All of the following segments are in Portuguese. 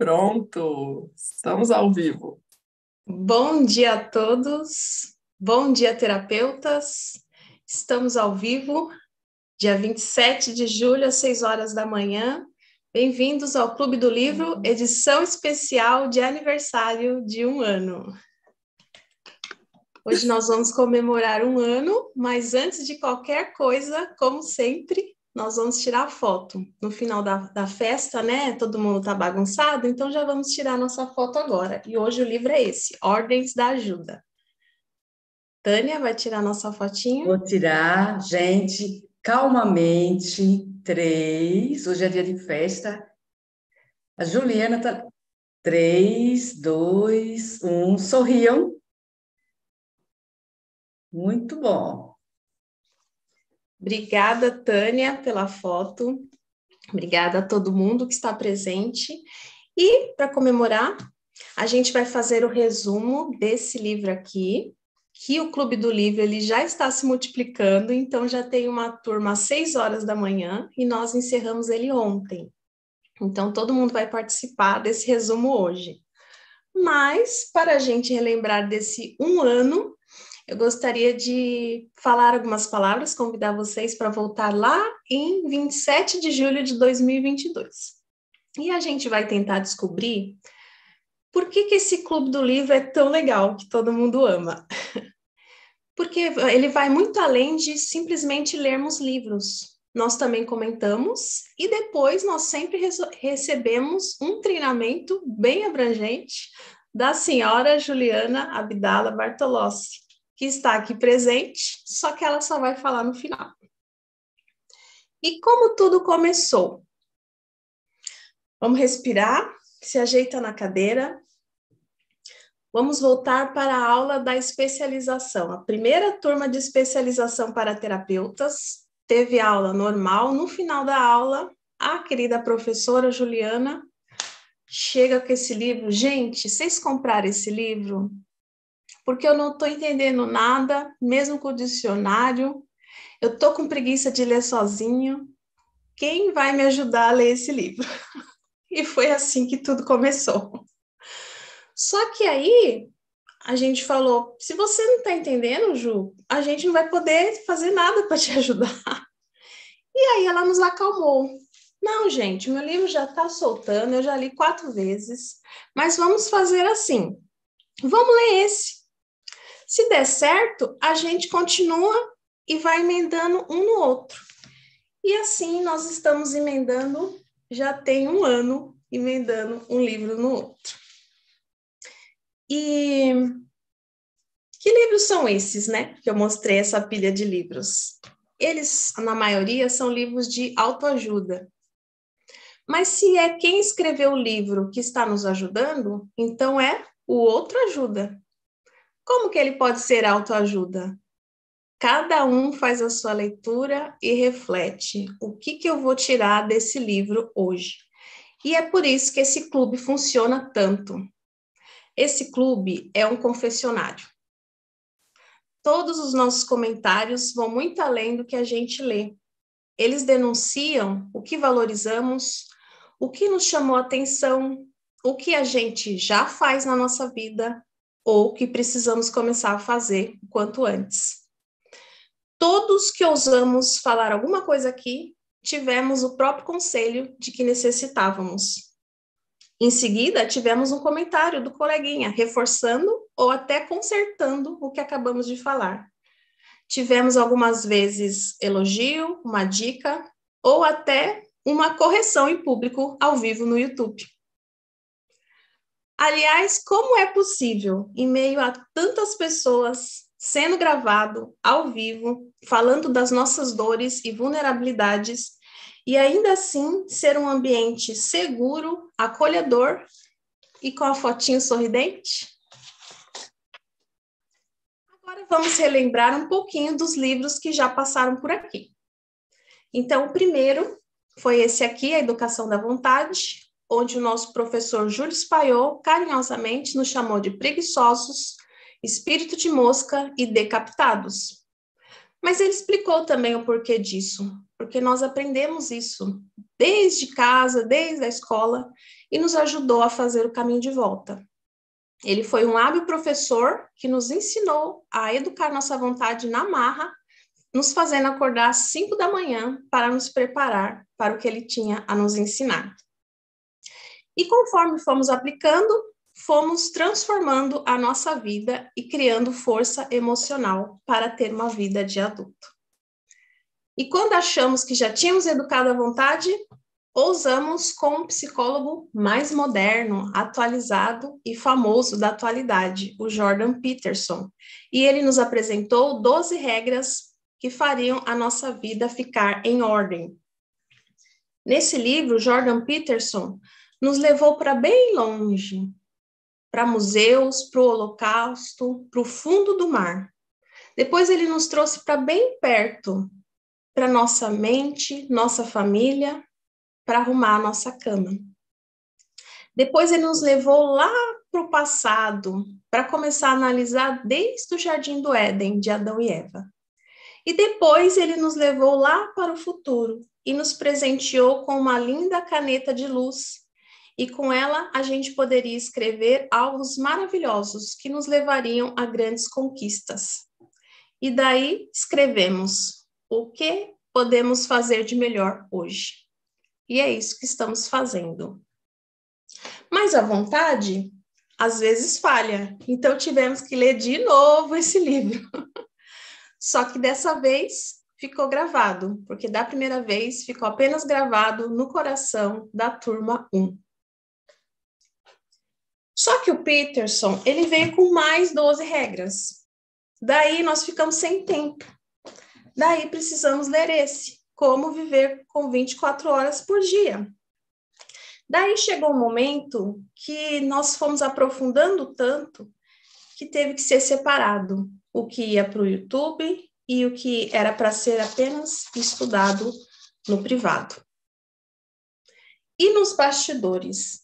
Pronto, estamos ao vivo. Bom dia a todos, bom dia, terapeutas. Estamos ao vivo, dia 27 de julho, às 6 horas da manhã. Bem-vindos ao Clube do Livro, edição especial de aniversário de 1 ano. Hoje nós vamos comemorar 1 ano, mas antes de qualquer coisa, como sempre, nós vamos tirar a foto. No final da festa, né? Todo mundo tá bagunçado, então já vamos tirar nossa foto agora. E hoje o livro é esse, Ordens da Ajuda. Tânia vai tirar nossa fotinha? Vou tirar, gente, calmamente. 3, hoje é dia de festa. A Juliana tá. 3, 2, 1, sorriam. Muito bom. Obrigada, Tânia, pela foto. Obrigada a todo mundo que está presente. E, para comemorar, a gente vai fazer o resumo desse livro aqui, que o Clube do Livro ele já está se multiplicando, então já tem uma turma às 6 horas da manhã e nós encerramos ele ontem. Então, todo mundo vai participar desse resumo hoje. Mas, para a gente relembrar desse 1 ano, eu gostaria de falar algumas palavras, convidar vocês para voltar lá em 27 de julho de 2022. E a gente vai tentar descobrir por que esse Clube do Livro é tão legal, que todo mundo ama. Porque ele vai muito além de simplesmente lermos livros. Nós também comentamos e depois nós sempre recebemos um treinamento bem abrangente da senhora Juliana Abdala Bartolossi, que está aqui presente, só que ela só vai falar no final. E como tudo começou? Vamos respirar, se ajeita na cadeira. Vamos voltar para a aula da especialização. A primeira turma de especialização para terapeutas teve aula normal. No final da aula, a querida professora Juliana chega com esse livro. Gente, vocês compraram esse livro? Porque eu não estou entendendo nada, mesmo com o dicionário. Eu estou com preguiça de ler sozinho. Quem vai me ajudar a ler esse livro? E foi assim que tudo começou. Só que aí a gente falou, se você não está entendendo, Ju, a gente não vai poder fazer nada para te ajudar. E aí ela nos acalmou. Não, gente, meu livro já está soltando, eu já li 4 vezes, mas vamos fazer assim, vamos ler esse. Se der certo, a gente continua e vai emendando um no outro. E assim nós estamos emendando, já tem 1 ano, emendando um livro no outro. E que livros são esses, né? Que eu mostrei essa pilha de livros. Eles, na maioria, são livros de autoajuda. Mas se é quem escreveu o livro que está nos ajudando, então é o outro ajuda. Como que ele pode ser autoajuda? Cada um faz a sua leitura e reflete o que eu vou tirar desse livro hoje. E é por isso que esse clube funciona tanto. Esse clube é um confessionário. Todos os nossos comentários vão muito além do que a gente lê. Eles denunciam o que valorizamos, o que nos chamou a atenção, o que a gente já faz na nossa vida ou o que precisamos começar a fazer o quanto antes. Todos que ousamos falar alguma coisa aqui, tivemos o próprio conselho de que necessitávamos. Em seguida, tivemos um comentário do coleguinha, reforçando ou até consertando o que acabamos de falar. Tivemos algumas vezes elogio, uma dica ou até uma correção em público ao vivo no YouTube. Aliás, como é possível, em meio a tantas pessoas sendo gravado ao vivo, falando das nossas dores e vulnerabilidades, e ainda assim ser um ambiente seguro, acolhedor e com a fotinho sorridente? Agora vamos relembrar um pouquinho dos livros que já passaram por aqui. Então, o primeiro foi esse aqui, A Educação da Vontade, onde o nosso professor Júlio Spaiol carinhosamente nos chamou de preguiçosos, espírito de mosca e decapitados. Mas ele explicou também o porquê disso, porque nós aprendemos isso desde casa, desde a escola, e nos ajudou a fazer o caminho de volta. Ele foi um hábil professor que nos ensinou a educar nossa vontade na marra, nos fazendo acordar às 5 da manhã para nos preparar para o que ele tinha a nos ensinar. E conforme fomos aplicando, fomos transformando a nossa vida e criando força emocional para ter uma vida de adulto. E quando achamos que já tínhamos educado a vontade, ousamos com um psicólogo mais moderno, atualizado e famoso da atualidade, o Jordan Peterson. E ele nos apresentou 12 regras que fariam a nossa vida ficar em ordem. Nesse livro, Jordan Peterson nos levou para bem longe, para museus, para o Holocausto, para o fundo do mar. Depois ele nos trouxe para bem perto, para nossa mente, nossa família, para arrumar a nossa cama. Depois ele nos levou lá para o passado, para começar a analisar desde o Jardim do Éden, de Adão e Eva. E depois ele nos levou lá para o futuro e nos presenteou com uma linda caneta de luz. E com ela a gente poderia escrever alvos maravilhosos que nos levariam a grandes conquistas. E daí escrevemos o que podemos fazer de melhor hoje. E é isso que estamos fazendo. Mas a vontade, às vezes, falha. Então tivemos que ler de novo esse livro. Só que dessa vez ficou gravado, porque da primeira vez ficou apenas gravado no coração da turma 1. Só que o Peterson, ele veio com mais 12 regras. Daí nós ficamos sem tempo. Daí precisamos ler esse, Como Viver com 24 Horas por Dia. Daí chegou um momento que nós fomos aprofundando tanto que teve que ser separado o que ia para o YouTube e o que era para ser apenas estudado no privado. E nos bastidores?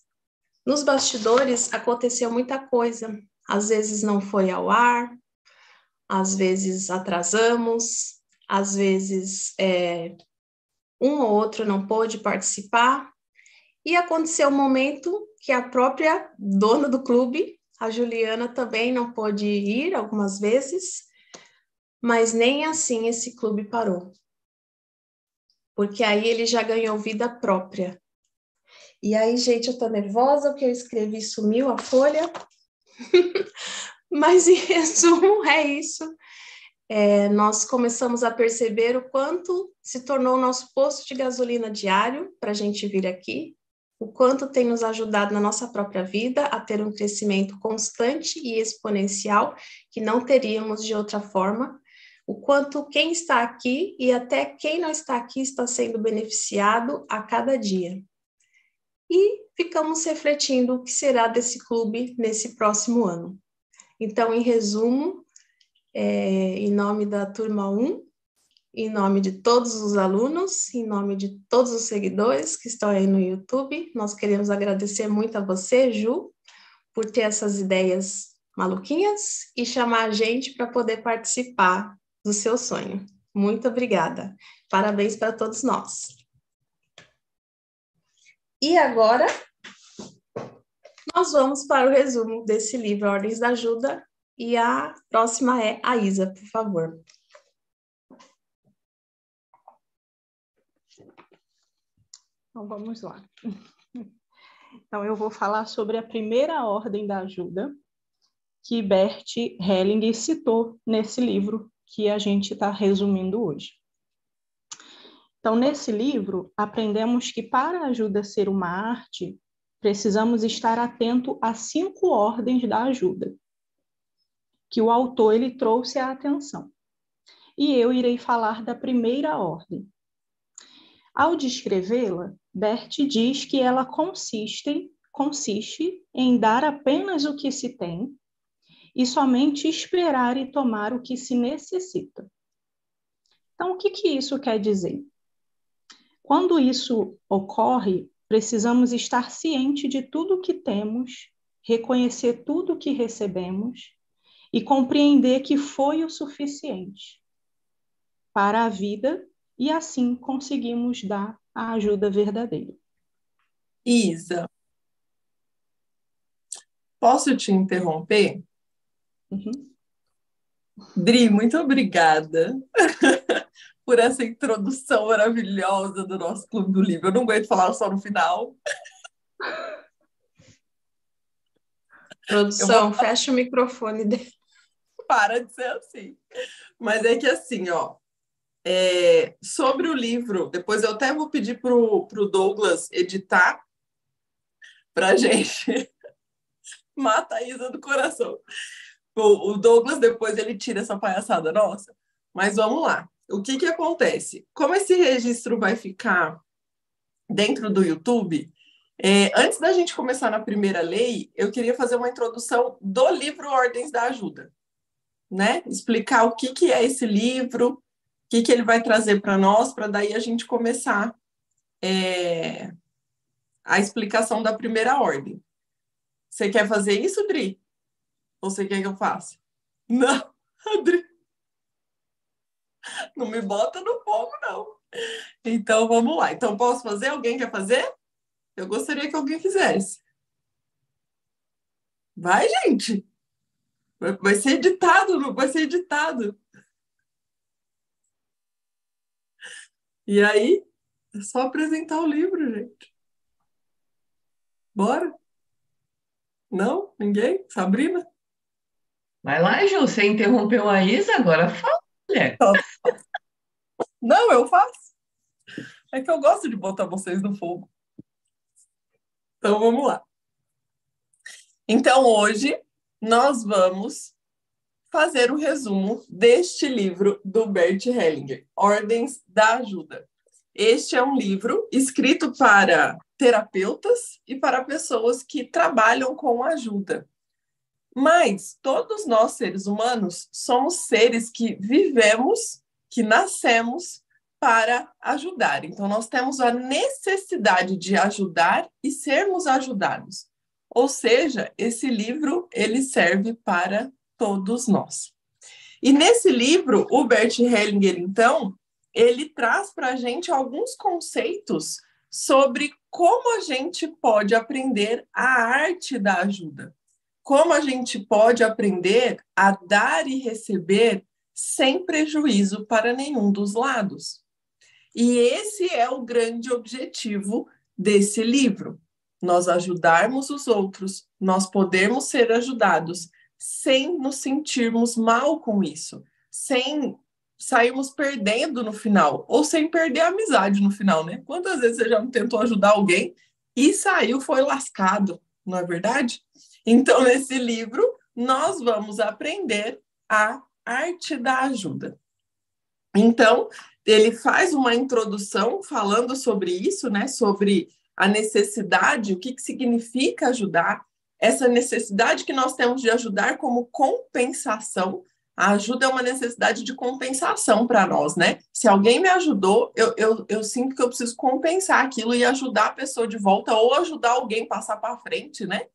Nos bastidores aconteceu muita coisa. Às vezes não foi ao ar, às vezes atrasamos, às vezes um ou outro não pôde participar. E aconteceu um momento que a própria dona do clube, a Juliana, também não pôde ir algumas vezes, mas nem assim esse clube parou. Porque aí ele já ganhou vida própria. E aí, gente, eu tô nervosa porque eu escrevi, sumiu a folha. Mas, em resumo, é isso. Nós começamos a perceber o quanto se tornou o nosso posto de gasolina diário para a gente vir aqui, o quanto tem nos ajudado na nossa própria vida a ter um crescimento constante e exponencial que não teríamos de outra forma, o quanto quem está aqui e até quem não está aqui está sendo beneficiado a cada dia. E ficamos refletindo o que será desse clube nesse próximo ano. Então, em resumo, em nome da turma 1, em nome de todos os alunos, em nome de todos os seguidores que estão aí no YouTube, nós queremos agradecer muito a você, Ju, por ter essas ideias maluquinhas e chamar a gente para poder participar do seu sonho. Muito obrigada. Parabéns para todos nós. E agora, nós vamos para o resumo desse livro, Ordens da Ajuda, e a próxima é a Isa, por favor. Então, vamos lá. Então, eu vou falar sobre a primeira ordem da ajuda, que Bert Hellinger citou nesse livro que a gente está resumindo hoje. Então, nesse livro, aprendemos que para a ajuda ser uma arte, precisamos estar atento a 5 ordens da ajuda, que o autor ele trouxe à atenção. E eu irei falar da primeira ordem. Ao descrevê-la, Bert diz que ela consiste em dar apenas o que se tem e somente esperar e tomar o que se necessita. Então, o que isso quer dizer? Quando isso ocorre, precisamos estar ciente de tudo o que temos, reconhecer tudo o que recebemos e compreender que foi o suficiente para a vida e assim conseguimos dar a ajuda verdadeira. Isa, posso te interromper? Uhum. Dri, muito obrigada por essa introdução maravilhosa do nosso Clube do Livro. Eu não aguento falar só no final. Eu vou Produção, fecha o microfone dele. parar de ser assim. Mas é que assim, ó, sobre o livro, depois eu até vou pedir pro Douglas editar pra gente matar a Isa do coração. O Douglas depois ele tira essa palhaçada nossa. Mas vamos lá. O que que acontece? Como esse registro vai ficar dentro do YouTube, antes da gente começar na primeira lei, eu queria fazer uma introdução do livro Ordens da Ajuda, né? Explicar o que que é esse livro, o que que ele vai trazer para nós, para daí a gente começar a explicação da primeira ordem. Você quer fazer isso, Dri? Ou você quer que eu faça? Não, Dri. Não me bota no fogo, não. Então, vamos lá. Então, posso fazer? Alguém quer fazer? Eu gostaria que alguém fizesse. Vai, gente. Vai ser editado, não vai ser editado. E aí, é só apresentar o livro, gente. Bora? Não? Ninguém? Sabrina? Vai lá, Ju, você interrompeu a Isa, agora fala, mulher. Não, eu faço. É que eu gosto de botar vocês no fogo. Então, vamos lá. Então, hoje, nós vamos fazer o resumo deste livro do Bert Hellinger, Ordens da Ajuda. Este é um livro escrito para terapeutas e para pessoas que trabalham com ajuda. Mas todos nós, seres humanos, somos seres que vivemos, que nascemos para ajudar. Então, nós temos a necessidade de ajudar e sermos ajudados. Ou seja, esse livro, ele serve para todos nós. E nesse livro, o Bert Hellinger, então, ele traz para a gente alguns conceitos sobre como a gente pode aprender a arte da ajuda. Como a gente pode aprender a dar e receber sem prejuízo para nenhum dos lados. E esse é o grande objetivo desse livro. Nós ajudarmos os outros, nós podermos ser ajudados sem nos sentirmos mal com isso, sem sairmos perdendo no final, ou sem perder a amizade no final, né? Quantas vezes você já não tentou ajudar alguém e saiu, foi lascado, não é verdade? Então, nesse livro, nós vamos aprender a arte da ajuda. Então, ele faz uma introdução falando sobre isso, né? Sobre a necessidade, o que significa ajudar, essa necessidade que nós temos de ajudar como compensação. A ajuda é uma necessidade de compensação para nós, né? Se alguém me ajudou, eu sinto que eu preciso compensar aquilo e ajudar a pessoa de volta ou ajudar alguém a passar para frente, né?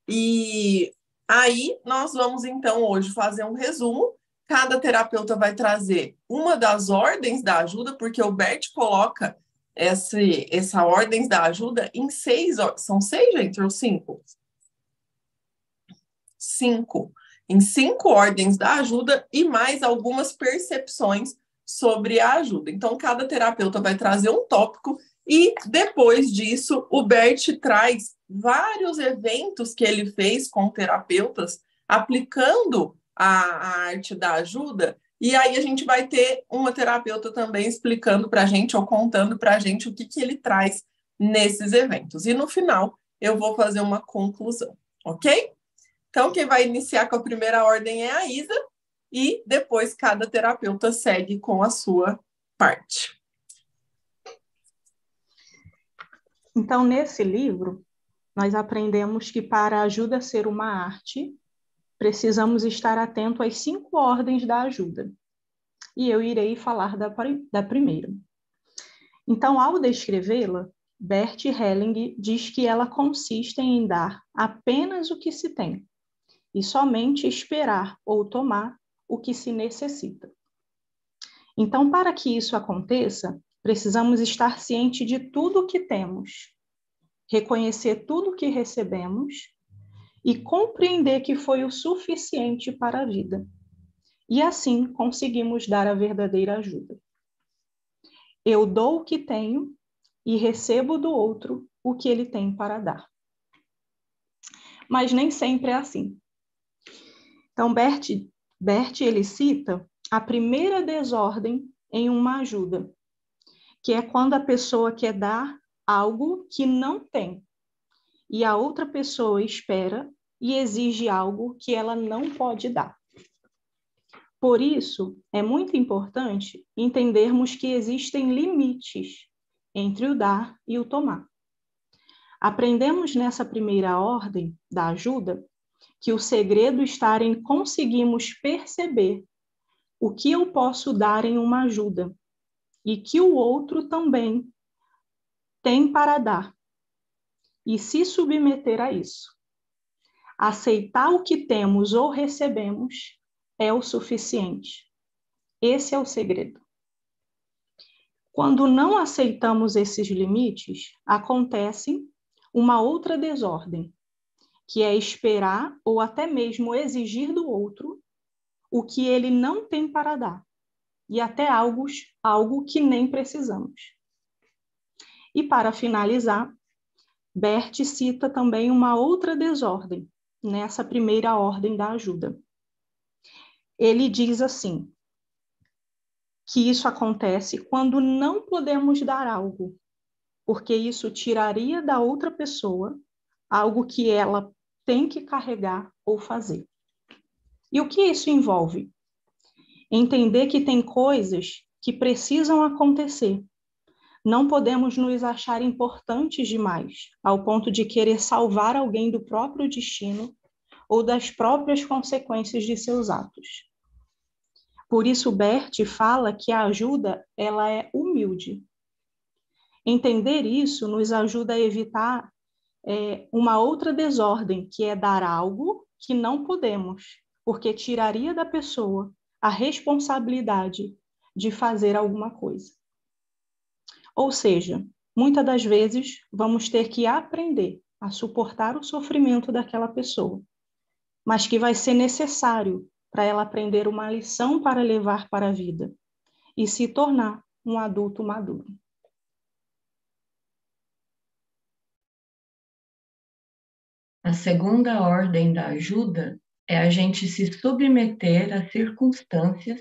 E aí nós vamos, então, hoje fazer um resumo. Cada terapeuta vai trazer uma das ordens da ajuda, porque o Bert coloca essa ordens da ajuda em 6. São 6, gente, ou 5? 5. Em 5 ordens da ajuda e mais algumas percepções sobre a ajuda. Então, cada terapeuta vai trazer um tópico e, depois disso, o Bert traz vários eventos que ele fez com terapeutas aplicando a arte da ajuda, e aí a gente vai ter uma terapeuta também explicando para a gente ou contando para a gente o que ele traz nesses eventos. E no final eu vou fazer uma conclusão, ok? Então, quem vai iniciar com a primeira ordem é a Isa, e depois cada terapeuta segue com a sua parte. Então, nesse livro, nós aprendemos que para a ajuda ser uma arte, precisamos estar atento às 5 ordens da ajuda. E eu irei falar da primeira. Então, ao descrevê-la, Bert Hellinger diz que ela consiste em dar apenas o que se tem e somente esperar ou tomar o que se necessita. Então, para que isso aconteça, precisamos estar ciente de tudo o que temos, reconhecer tudo o que recebemos e compreender que foi o suficiente para a vida. E assim conseguimos dar a verdadeira ajuda. Eu dou o que tenho e recebo do outro o que ele tem para dar. Mas nem sempre é assim. Então, Bert ele cita a primeira desordem em uma ajuda, que é quando a pessoa quer dar algo que não tem, e a outra pessoa espera e exige algo que ela não pode dar. Por isso, é muito importante entendermos que existem limites entre o dar e o tomar. Aprendemos nessa primeira ordem da ajuda que o segredo está em conseguirmos perceber o que eu posso dar em uma ajuda e que o outro também tem para dar, e se submeter a isso. Aceitar o que temos ou recebemos é o suficiente. Esse é o segredo. Quando não aceitamos esses limites, acontece uma outra desordem, que é esperar ou até mesmo exigir do outro o que ele não tem para dar, e até algo que nem precisamos. E para finalizar, Bert cita também uma outra desordem nessa primeira ordem da ajuda. Ele diz assim, que isso acontece quando não podemos dar algo, porque isso tiraria da outra pessoa algo que ela tem que carregar ou fazer. E o que isso envolve? Entender que tem coisas que precisam acontecer. Não podemos nos achar importantes demais, ao ponto de querer salvar alguém do próprio destino ou das próprias consequências de seus atos. Por isso, Bert fala que a ajuda ela é humilde. Entender isso nos ajuda a evitar uma outra desordem, que é dar algo que não podemos, porque tiraria da pessoa a responsabilidade de fazer alguma coisa. Ou seja, muitas das vezes vamos ter que aprender a suportar o sofrimento daquela pessoa, mas que vai ser necessário para ela aprender uma lição para levar para a vida e se tornar um adulto maduro. A segunda ordem da ajuda é a gente se submeter às circunstâncias,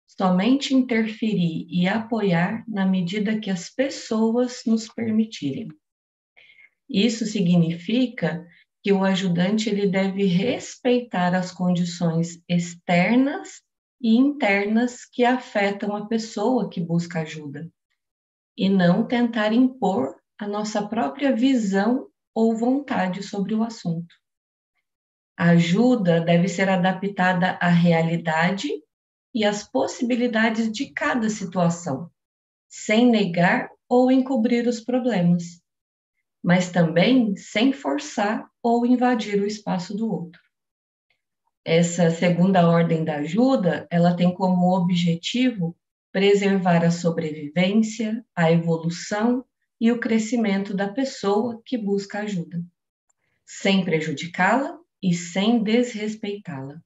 somente interferir e apoiar na medida que as pessoas nos permitirem. Isso significa que o ajudante ele deve respeitar as condições externas e internas que afetam a pessoa que busca ajuda, e não tentar impor a nossa própria visão ou vontade sobre o assunto. A ajuda deve ser adaptada à realidade e às possibilidades de cada situação, sem negar ou encobrir os problemas, mas também sem forçar ou invadir o espaço do outro. Essa segunda ordem da ajuda, ela tem como objetivo preservar a sobrevivência, a evolução e o crescimento da pessoa que busca ajuda, sem prejudicá-la e sem desrespeitá-la.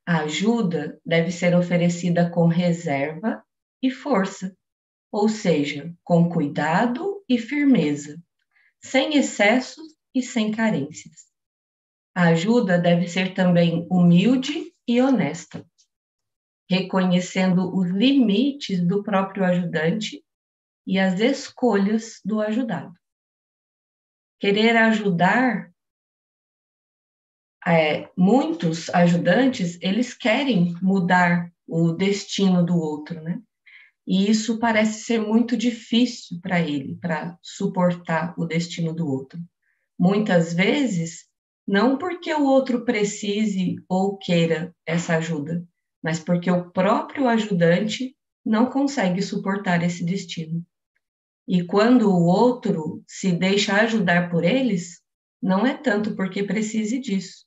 A ajuda deve ser oferecida com reserva e força, ou seja, com cuidado e firmeza, sem excessos e sem carências. A ajuda deve ser também humilde e honesta, reconhecendo os limites do próprio ajudante e as escolhas do ajudado. Querer ajudar, muitos ajudantes, eles querem mudar o destino do outro, né? E isso parece ser muito difícil para ele, para suportar o destino do outro. Muitas vezes, não porque o outro precise ou queira essa ajuda, mas porque o próprio ajudante não consegue suportar esse destino. E quando o outro se deixa ajudar por eles, não é tanto porque precise disso,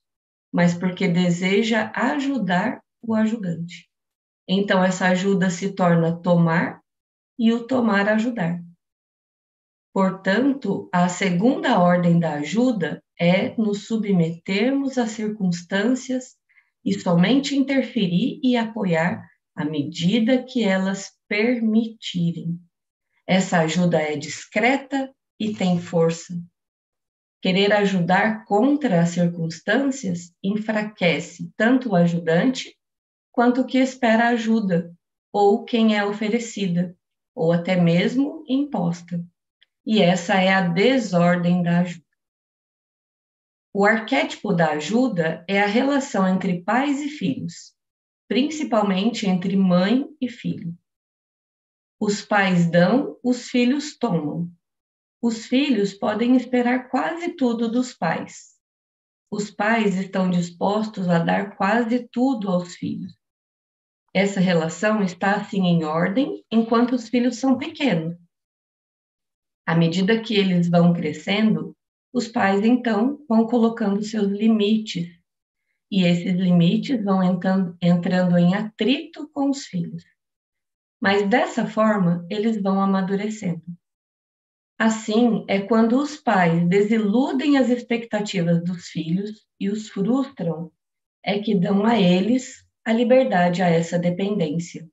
mas porque deseja ajudar o ajudante. Então, essa ajuda se torna tomar e o tomar ajudar. Portanto, a segunda ordem da ajuda é nos submetermos às circunstâncias e somente interferir e apoiar à medida que elas permitirem. Essa ajuda é discreta e tem força. Querer ajudar contra as circunstâncias enfraquece tanto o ajudante quanto o que espera ajuda, ou quem é oferecida, ou até mesmo imposta. E essa é a desordem da ajuda. O arquétipo da ajuda é a relação entre pais e filhos, principalmente entre mãe e filho. Os pais dão, os filhos tomam. Os filhos podem esperar quase tudo dos pais. Os pais estão dispostos a dar quase tudo aos filhos. Essa relação está assim em ordem enquanto os filhos são pequenos. À medida que eles vão crescendo, os pais então vão colocando seus limites, e esses limites vão entrando em atrito com os filhos. Mas dessa forma, eles vão amadurecendo. Assim, é quando os pais desiludem as expectativas dos filhos e os frustram, é que dão a eles a liberdade a essa dependência.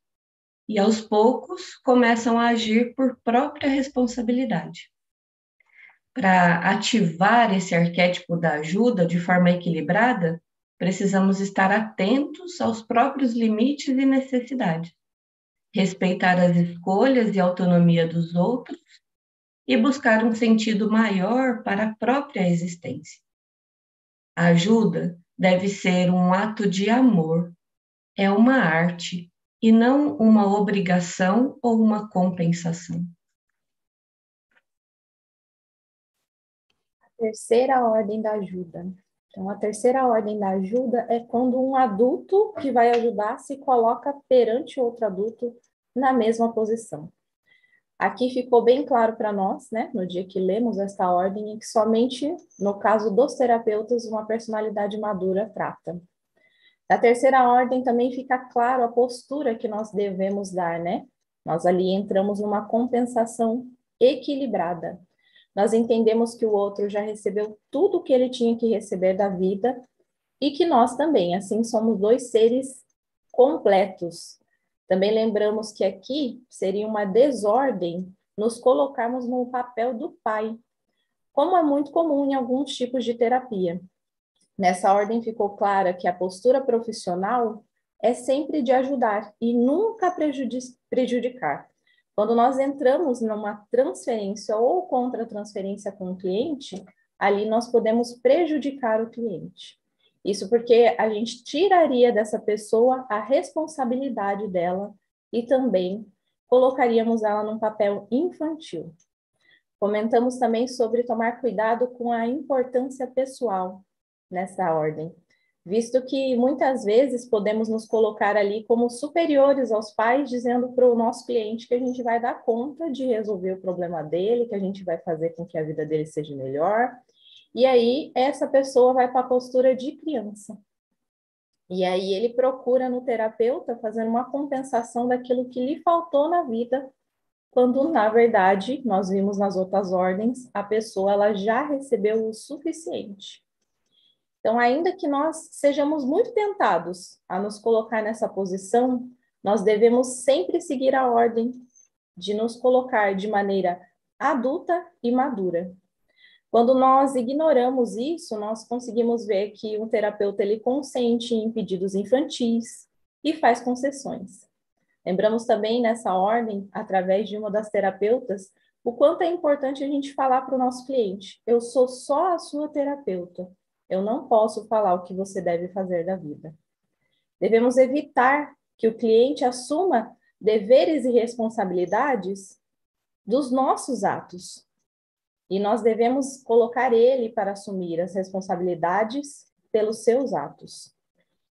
E aos poucos começam a agir por própria responsabilidade. Para ativar esse arquétipo da ajuda de forma equilibrada, precisamos estar atentos aos próprios limites e necessidades, respeitar as escolhas e autonomia dos outros e buscar um sentido maior para a própria existência. A ajuda deve ser um ato de amor, é uma arte e não uma obrigação ou uma compensação. Terceira ordem da ajuda. Então, a terceira ordem da ajuda é quando um adulto que vai ajudar se coloca perante outro adulto na mesma posição. Aqui ficou bem claro para nós, né, no dia que lemos esta ordem, em que somente, no caso dos terapeutas, uma personalidade madura trata. Da terceira ordem também fica claro a postura que nós devemos dar, né? Nós ali entramos numa compensação equilibrada. Nós entendemos que o outro já recebeu tudo o que ele tinha que receber da vida e que nós também, assim, somos dois seres completos. Também lembramos que aqui seria uma desordem nos colocarmos no papel do pai, como é muito comum em alguns tipos de terapia. Nessa ordem ficou clara que a postura profissional é sempre de ajudar e nunca prejudicar. Quando nós entramos numa transferência ou contra-transferência com o cliente, ali nós podemos prejudicar o cliente. Isso porque a gente tiraria dessa pessoa a responsabilidade dela e também colocaríamos ela num papel infantil. Comentamos também sobre tomar cuidado com a importância pessoal nessa ordem, visto que muitas vezes podemos nos colocar ali como superiores aos pais, dizendo para o nosso cliente que a gente vai dar conta de resolver o problema dele, que a gente vai fazer com que a vida dele seja melhor. E aí, essa pessoa vai para a postura de criança. E aí, ele procura no terapeuta fazer uma compensação daquilo que lhe faltou na vida, quando, na verdade, nós vimos nas outras ordens, a pessoa ela já recebeu o suficiente. Então, ainda que nós sejamos muito tentados a nos colocar nessa posição, nós devemos sempre seguir a ordem de nos colocar de maneira adulta e madura. Quando nós ignoramos isso, nós conseguimos ver que um terapeuta ele consente em pedidos infantis e faz concessões. Lembramos também nessa ordem, através de uma das terapeutas, o quanto é importante a gente falar para o nosso cliente: eu sou só a sua terapeuta. Eu não posso falar o que você deve fazer da vida. Devemos evitar que o cliente assuma deveres e responsabilidades dos nossos atos. E nós devemos colocar ele para assumir as responsabilidades pelos seus atos.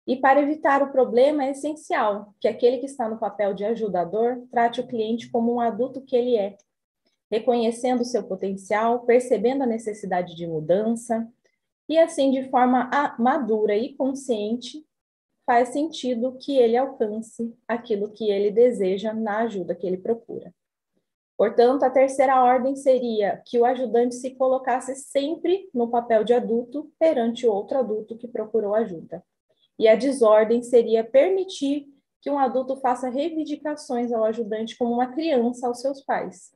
E para evitar o problema é essencial que aquele que está no papel de ajudador trate o cliente como um adulto que ele é, reconhecendo o seu potencial, percebendo a necessidade de mudança, e assim, de forma madura e consciente, faz sentido que ele alcance aquilo que ele deseja na ajuda que ele procura. Portanto, a terceira ordem seria que o ajudante se colocasse sempre no papel de adulto perante outro adulto que procurou ajuda. E a desordem seria permitir que um adulto faça reivindicações ao ajudante como uma criança aos seus pais.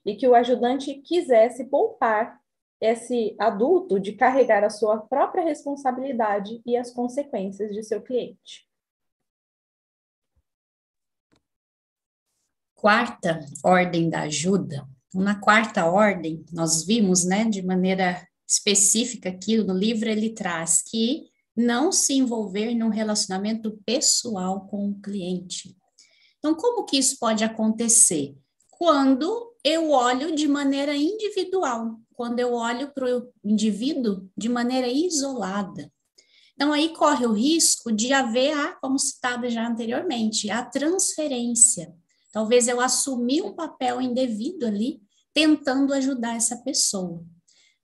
E que o ajudante quisesse poupar esse adulto de carregar a sua própria responsabilidade e as consequências de seu cliente. Quarta ordem da ajuda. Na quarta ordem, nós vimos, né, de maneira específica aqui no livro, ele traz que não se envolver num relacionamento pessoal com o cliente. Então, como que isso pode acontecer? Quando eu olho de maneira individual, quando eu olho para o indivíduo de maneira isolada. Então, aí corre o risco de haver, como citado já anteriormente, a transferência. Talvez eu assumi um papel indevido ali, tentando ajudar essa pessoa.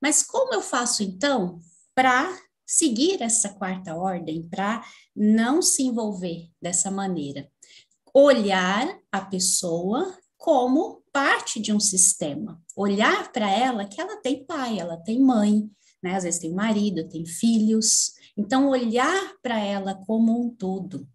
Mas como eu faço, então, para seguir essa quarta ordem, para não se envolver dessa maneira? Olhar a pessoa como parte de um sistema. Olhar para ela que ela tem pai, ela tem mãe, né? Às vezes tem marido, tem filhos. Então, olhar para ela como um todo.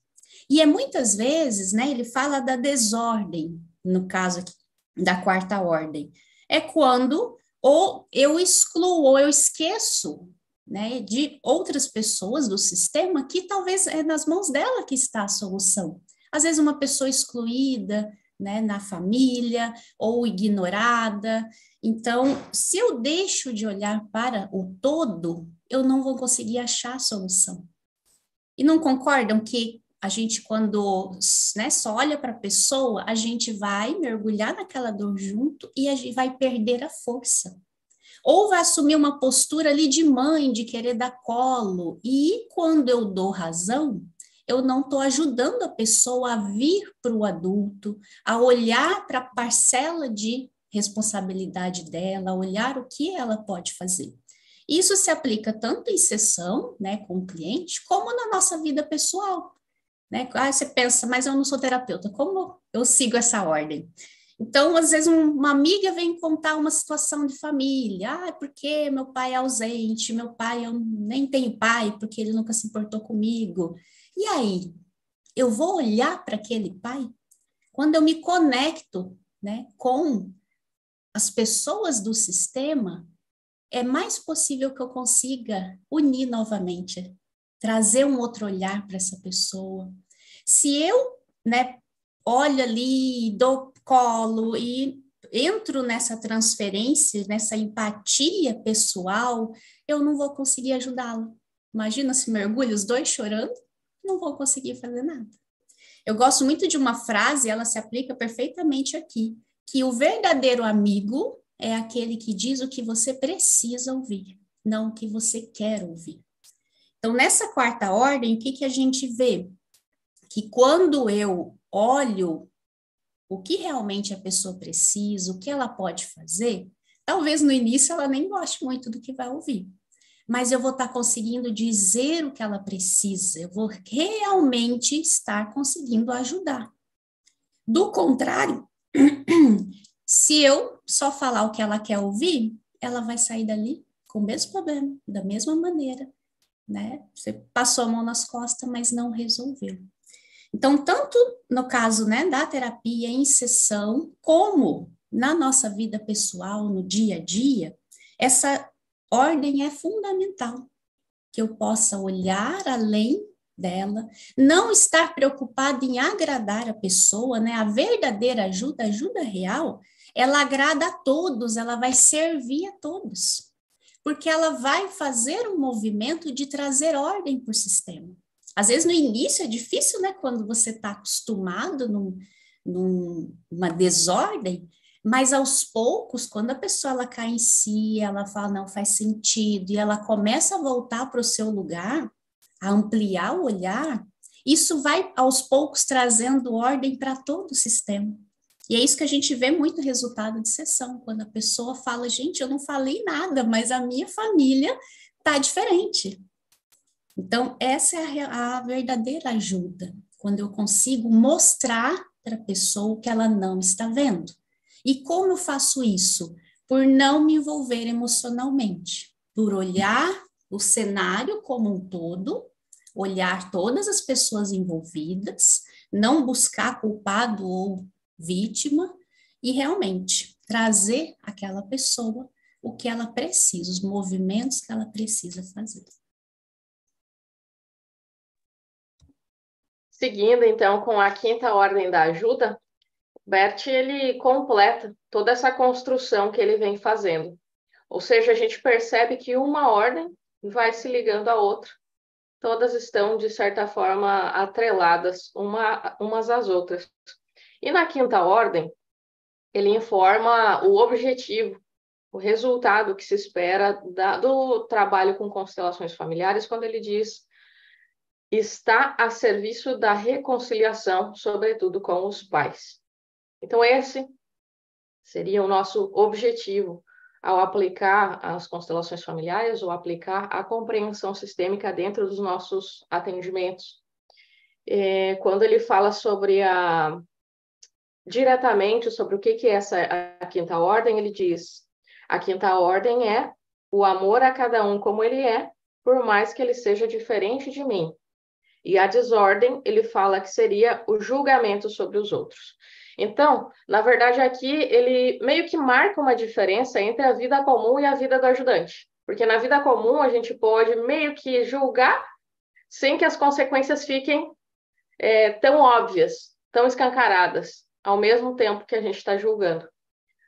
E é muitas vezes, né, ele fala da desordem, no caso aqui, da quarta ordem. É quando ou eu excluo ou eu esqueço, né, de outras pessoas do sistema que talvez é nas mãos dela que está a solução. Às vezes uma pessoa excluída, né, na família ou ignorada. Então, se eu deixo de olhar para o todo, eu não vou conseguir achar a solução. E não concordam que a gente, quando, né, só olha para a pessoa, a gente vai mergulhar naquela dor junto e a gente vai perder a força. Ou vai assumir uma postura ali de mãe, de querer dar colo. E quando eu dou razão, eu não estou ajudando a pessoa a vir para o adulto, a olhar para a parcela de responsabilidade dela, a olhar o que ela pode fazer. Isso se aplica tanto em sessão, né, com o cliente, como na nossa vida pessoal. Né? Você pensa, mas eu não sou terapeuta, como eu sigo essa ordem? Então, às vezes, uma amiga vem contar uma situação de família. Porque meu pai é ausente, meu pai, eu nem tenho pai, porque ele nunca se importou comigo. E aí, eu vou olhar para aquele pai? Quando eu me conecto, né, com as pessoas do sistema, é mais possível que eu consiga unir novamente, trazer um outro olhar para essa pessoa. Se eu, né, olho ali, dou colo e entro nessa transferência, nessa empatia pessoal, eu não vou conseguir ajudá-lo. Imagina se mergulho os dois chorando, não vou conseguir fazer nada. Eu gosto muito de uma frase, ela se aplica perfeitamente aqui, que o verdadeiro amigo é aquele que diz o que você precisa ouvir, não o que você quer ouvir. Então, nessa quarta ordem, o que a gente vê? Que quando eu olho o que realmente a pessoa precisa, o que ela pode fazer, talvez no início ela nem goste muito do que vai ouvir, mas eu vou estar conseguindo dizer o que ela precisa, eu vou realmente estar conseguindo ajudar. Do contrário, se eu só falar o que ela quer ouvir, ela vai sair dali com o mesmo problema, da mesma maneira, né? Você passou a mão nas costas, mas não resolveu. Então, tanto no caso, né, da terapia em sessão, como na nossa vida pessoal, no dia a dia, essa ordem é fundamental, que eu possa olhar além dela, não estar preocupada em agradar a pessoa, né? A verdadeira ajuda, a ajuda real, ela agrada a todos, ela vai servir a todos, porque ela vai fazer um movimento de trazer ordem para o sistema. Às vezes, no início, é difícil, né? Quando você está acostumado numa desordem, mas aos poucos, quando a pessoa ela cai em si, ela fala, não faz sentido, e ela começa a voltar para o seu lugar, a ampliar o olhar, isso vai, aos poucos, trazendo ordem para todo o sistema. E é isso que a gente vê muito resultado de sessão, quando a pessoa fala, gente, eu não falei nada, mas a minha família está diferente. Então, essa é a verdadeira ajuda, quando eu consigo mostrar para a pessoa o que ela não está vendo. E como eu faço isso? Por não me envolver emocionalmente, por olhar o cenário como um todo, olhar todas as pessoas envolvidas, não buscar culpado ou vítima, e realmente trazer àquela pessoa o que ela precisa, os movimentos que ela precisa fazer. Seguindo, então, com a quinta ordem da ajuda, Bert, ele completa toda essa construção que ele vem fazendo. Ou seja, a gente percebe que uma ordem vai se ligando à outra. Todas estão, de certa forma, atreladas umas às outras. E na quinta ordem, ele informa o objetivo, o resultado que se espera do trabalho com constelações familiares, quando ele diz: está a serviço da reconciliação, sobretudo com os pais. Então, esse seria o nosso objetivo ao aplicar as constelações familiares ou aplicar a compreensão sistêmica dentro dos nossos atendimentos. Quando ele fala diretamente sobre o que é a quinta ordem, ele diz: a quinta ordem é o amor a cada um como ele é, por mais que ele seja diferente de mim. E a desordem, ele fala que seria o julgamento sobre os outros. Então, na verdade, aqui ele meio que marca uma diferença entre a vida comum e a vida do ajudante. Porque na vida comum a gente pode meio que julgar sem que as consequências fiquem tão óbvias, tão escancaradas, ao mesmo tempo que a gente está julgando.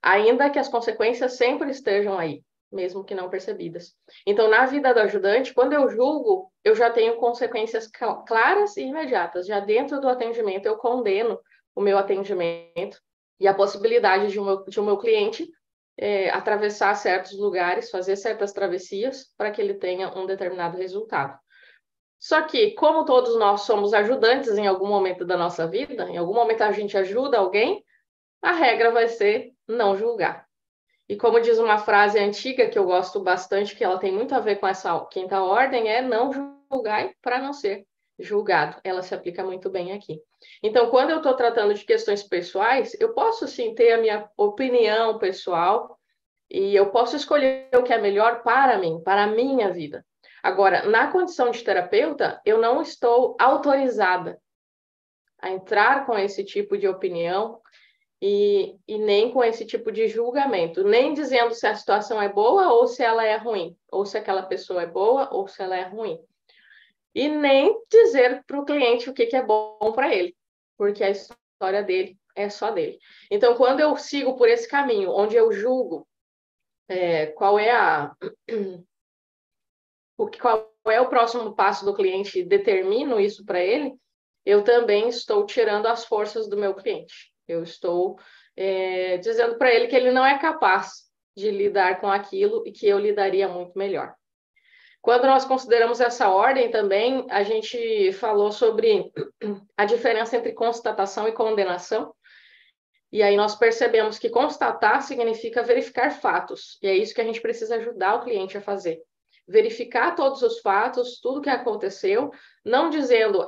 Ainda que as consequências sempre estejam aí, mesmo que não percebidas. Então, na vida do ajudante, quando eu julgo, eu já tenho consequências claras e imediatas. Já dentro do atendimento, eu condeno o meu atendimento e a possibilidade de o meu cliente atravessar certos lugares, fazer certas travessias, para que ele tenha um determinado resultado. Só que, como todos nós somos ajudantes em algum momento da nossa vida, em algum momento a gente ajuda alguém, a regra vai ser não julgar. E como diz uma frase antiga que eu gosto bastante, que ela tem muito a ver com essa quinta ordem, é não julgar para não ser julgado. Ela se aplica muito bem aqui. Então, quando eu estou tratando de questões pessoais, eu posso sim ter a minha opinião pessoal e eu posso escolher o que é melhor para mim, para a minha vida. Agora, na condição de terapeuta, eu não estou autorizada a entrar com esse tipo de opinião e nem com esse tipo de julgamento, nem dizendo se a situação é boa ou se ela é ruim, ou se aquela pessoa é boa ou se ela é ruim. E nem dizer para o cliente o que é bom para ele, porque a história dele é só dele. Então, quando eu sigo por esse caminho, onde eu julgo qual é o próximo passo do cliente e determino isso para ele, eu também estou tirando as forças do meu cliente. Eu estou dizendo para ele que ele não é capaz de lidar com aquilo e que eu lidaria muito melhor. Quando nós consideramos essa ordem também, a gente falou sobre a diferença entre constatação e condenação. E aí nós percebemos que constatar significa verificar fatos. E é isso que a gente precisa ajudar o cliente a fazer. Verificar todos os fatos, tudo que aconteceu, não dizendo,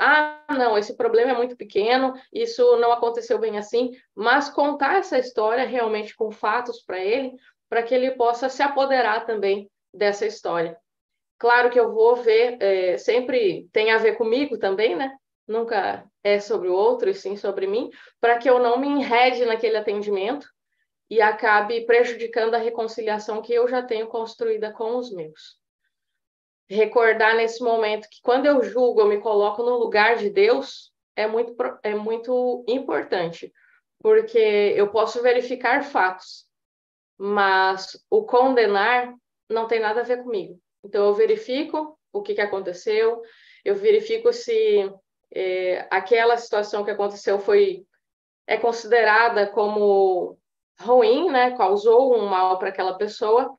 não, esse problema é muito pequeno, isso não aconteceu bem assim, mas contar essa história realmente com fatos para ele, para que ele possa se apoderar também dessa história. Claro que eu vou ver, sempre tem a ver comigo também, né? Nunca é sobre o outro, e sim sobre mim, para que eu não me enrede naquele atendimento e acabe prejudicando a reconciliação que eu já tenho construída com os meus. Recordar nesse momento que quando eu julgo, eu me coloco no lugar de Deus, é muito importante, porque eu posso verificar fatos, mas o condenar não tem nada a ver comigo. Então, eu verifico o que aconteceu, eu verifico se aquela situação que aconteceu é considerada como ruim, né? Causou um mal para aquela pessoa.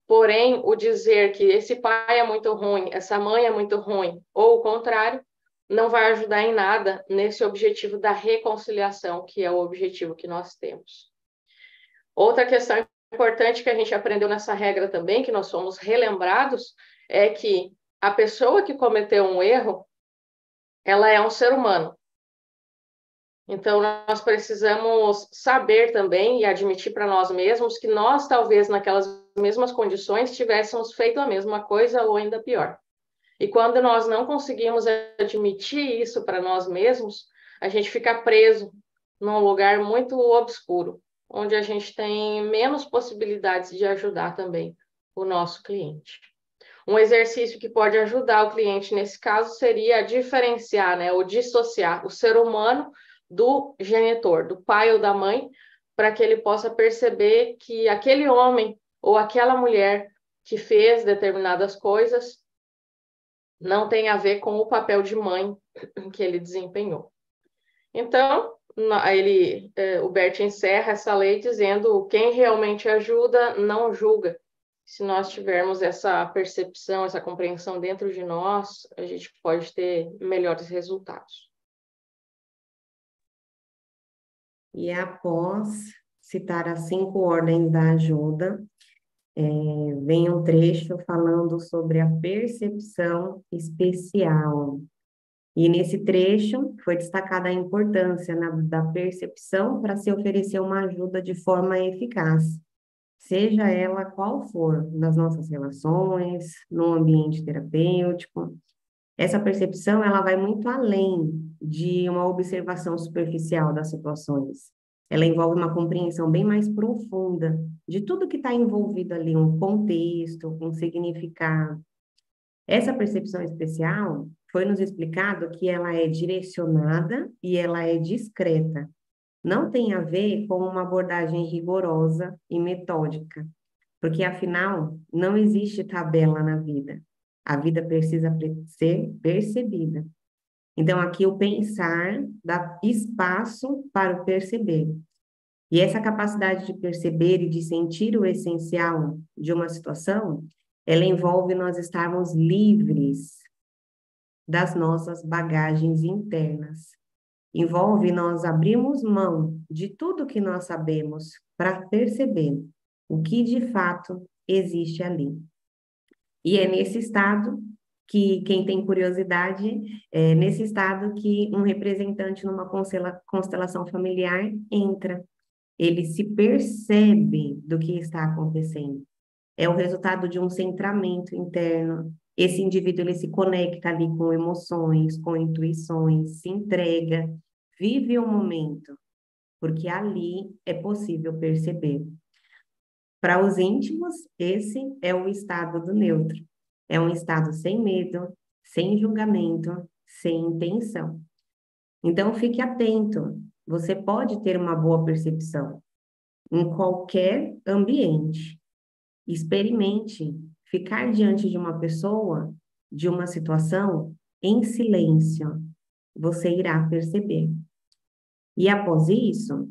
Porém, o dizer que esse pai é muito ruim, essa mãe é muito ruim, ou o contrário, não vai ajudar em nada nesse objetivo da reconciliação, que é o objetivo que nós temos. Outra questão importante que a gente aprendeu nessa regra também, que nós somos relembrados, é que a pessoa que cometeu um erro, ela é um ser humano. Então, nós precisamos saber também e admitir para nós mesmos que nós, talvez, naquelas mesmas condições, tivéssemos feito a mesma coisa ou ainda pior. E quando nós não conseguimos admitir isso para nós mesmos, a gente fica preso num lugar muito obscuro, onde a gente tem menos possibilidades de ajudar também o nosso cliente. Um exercício que pode ajudar o cliente nesse caso seria diferenciar, né, ou dissociar o ser humano do genitor, do pai ou da mãe, para que ele possa perceber que aquele homem ou aquela mulher que fez determinadas coisas não tem a ver com o papel de mãe que ele desempenhou. Então, o Bert encerra essa lei dizendo: quem realmente ajuda não julga. Se nós tivermos essa percepção, essa compreensão dentro de nós, a gente pode ter melhores resultados. E após citar as 5 ordens da ajuda, vem um trecho falando sobre a percepção especial. E nesse trecho foi destacada a importância da percepção para se oferecer uma ajuda de forma eficaz, seja ela qual for, nas nossas relações, no ambiente terapêutico. Essa percepção, ela vai muito além de uma observação superficial das situações. Ela envolve uma compreensão bem mais profunda de tudo que está envolvido ali, um contexto, um significado. Essa percepção especial foi nos explicado que ela é direcionada e ela é discreta. Não tem a ver com uma abordagem rigorosa e metódica, porque afinal não existe tabela na vida. A vida precisa ser percebida. Então aqui o pensar dá espaço para o perceber. E essa capacidade de perceber e de sentir o essencial de uma situação, ela envolve nós estarmos livres das nossas bagagens internas. Envolve nós abrirmos mão de tudo que nós sabemos para perceber o que de fato existe ali. E é nesse estado que, quem tem curiosidade, é nesse estado que um representante numa constelação familiar entra. Ele se percebe do que está acontecendo. É o resultado de um centramento interno. Esse indivíduo, ele se conecta ali com emoções, com intuições, se entrega, vive o momento, porque ali é possível perceber. Para os íntimos, esse é o estado do neutro. É um estado sem medo, sem julgamento, sem intenção. Então, fique atento. Você pode ter uma boa percepção em qualquer ambiente. Experimente ficar diante de uma pessoa, de uma situação, em silêncio. Você irá perceber. E após isso,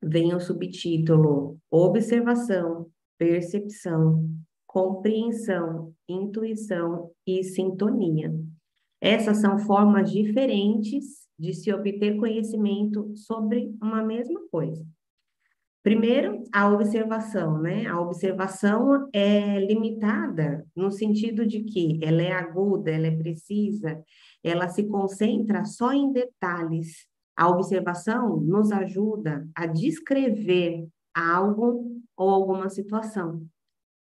vem o subtítulo: observação, percepção, compreensão, intuição e sintonia. Essas são formas diferentes de se obter conhecimento sobre uma mesma coisa. Primeiro, a observação, né? A observação é limitada no sentido de que ela é aguda, ela é precisa, ela se concentra só em detalhes. A observação nos ajuda a descrever algo ou alguma situação.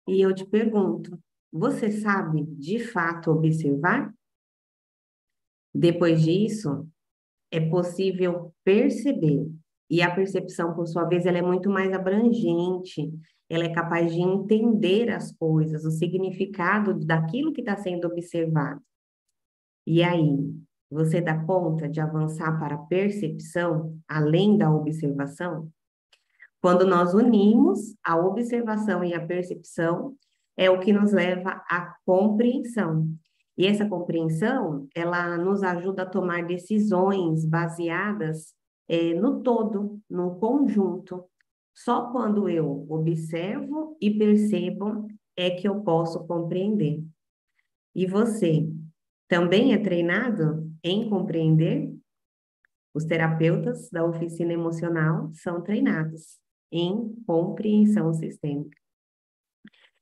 E eu te pergunto, você sabe de fato observar? Depois disso, é possível perceber. E a percepção, por sua vez, ela é muito mais abrangente. Ela é capaz de entender as coisas, o significado daquilo que está sendo observado. E aí, você dá conta de avançar para a percepção, além da observação? Quando nós unimos a observação e a percepção, é o que nos leva à compreensão. E essa compreensão, ela nos ajuda a tomar decisões baseadas no todo, no conjunto. Só quando eu observo e percebo é que eu posso compreender. E você também é treinado em compreender? Os terapeutas da oficina emocional são treinados em compreensão sistêmica.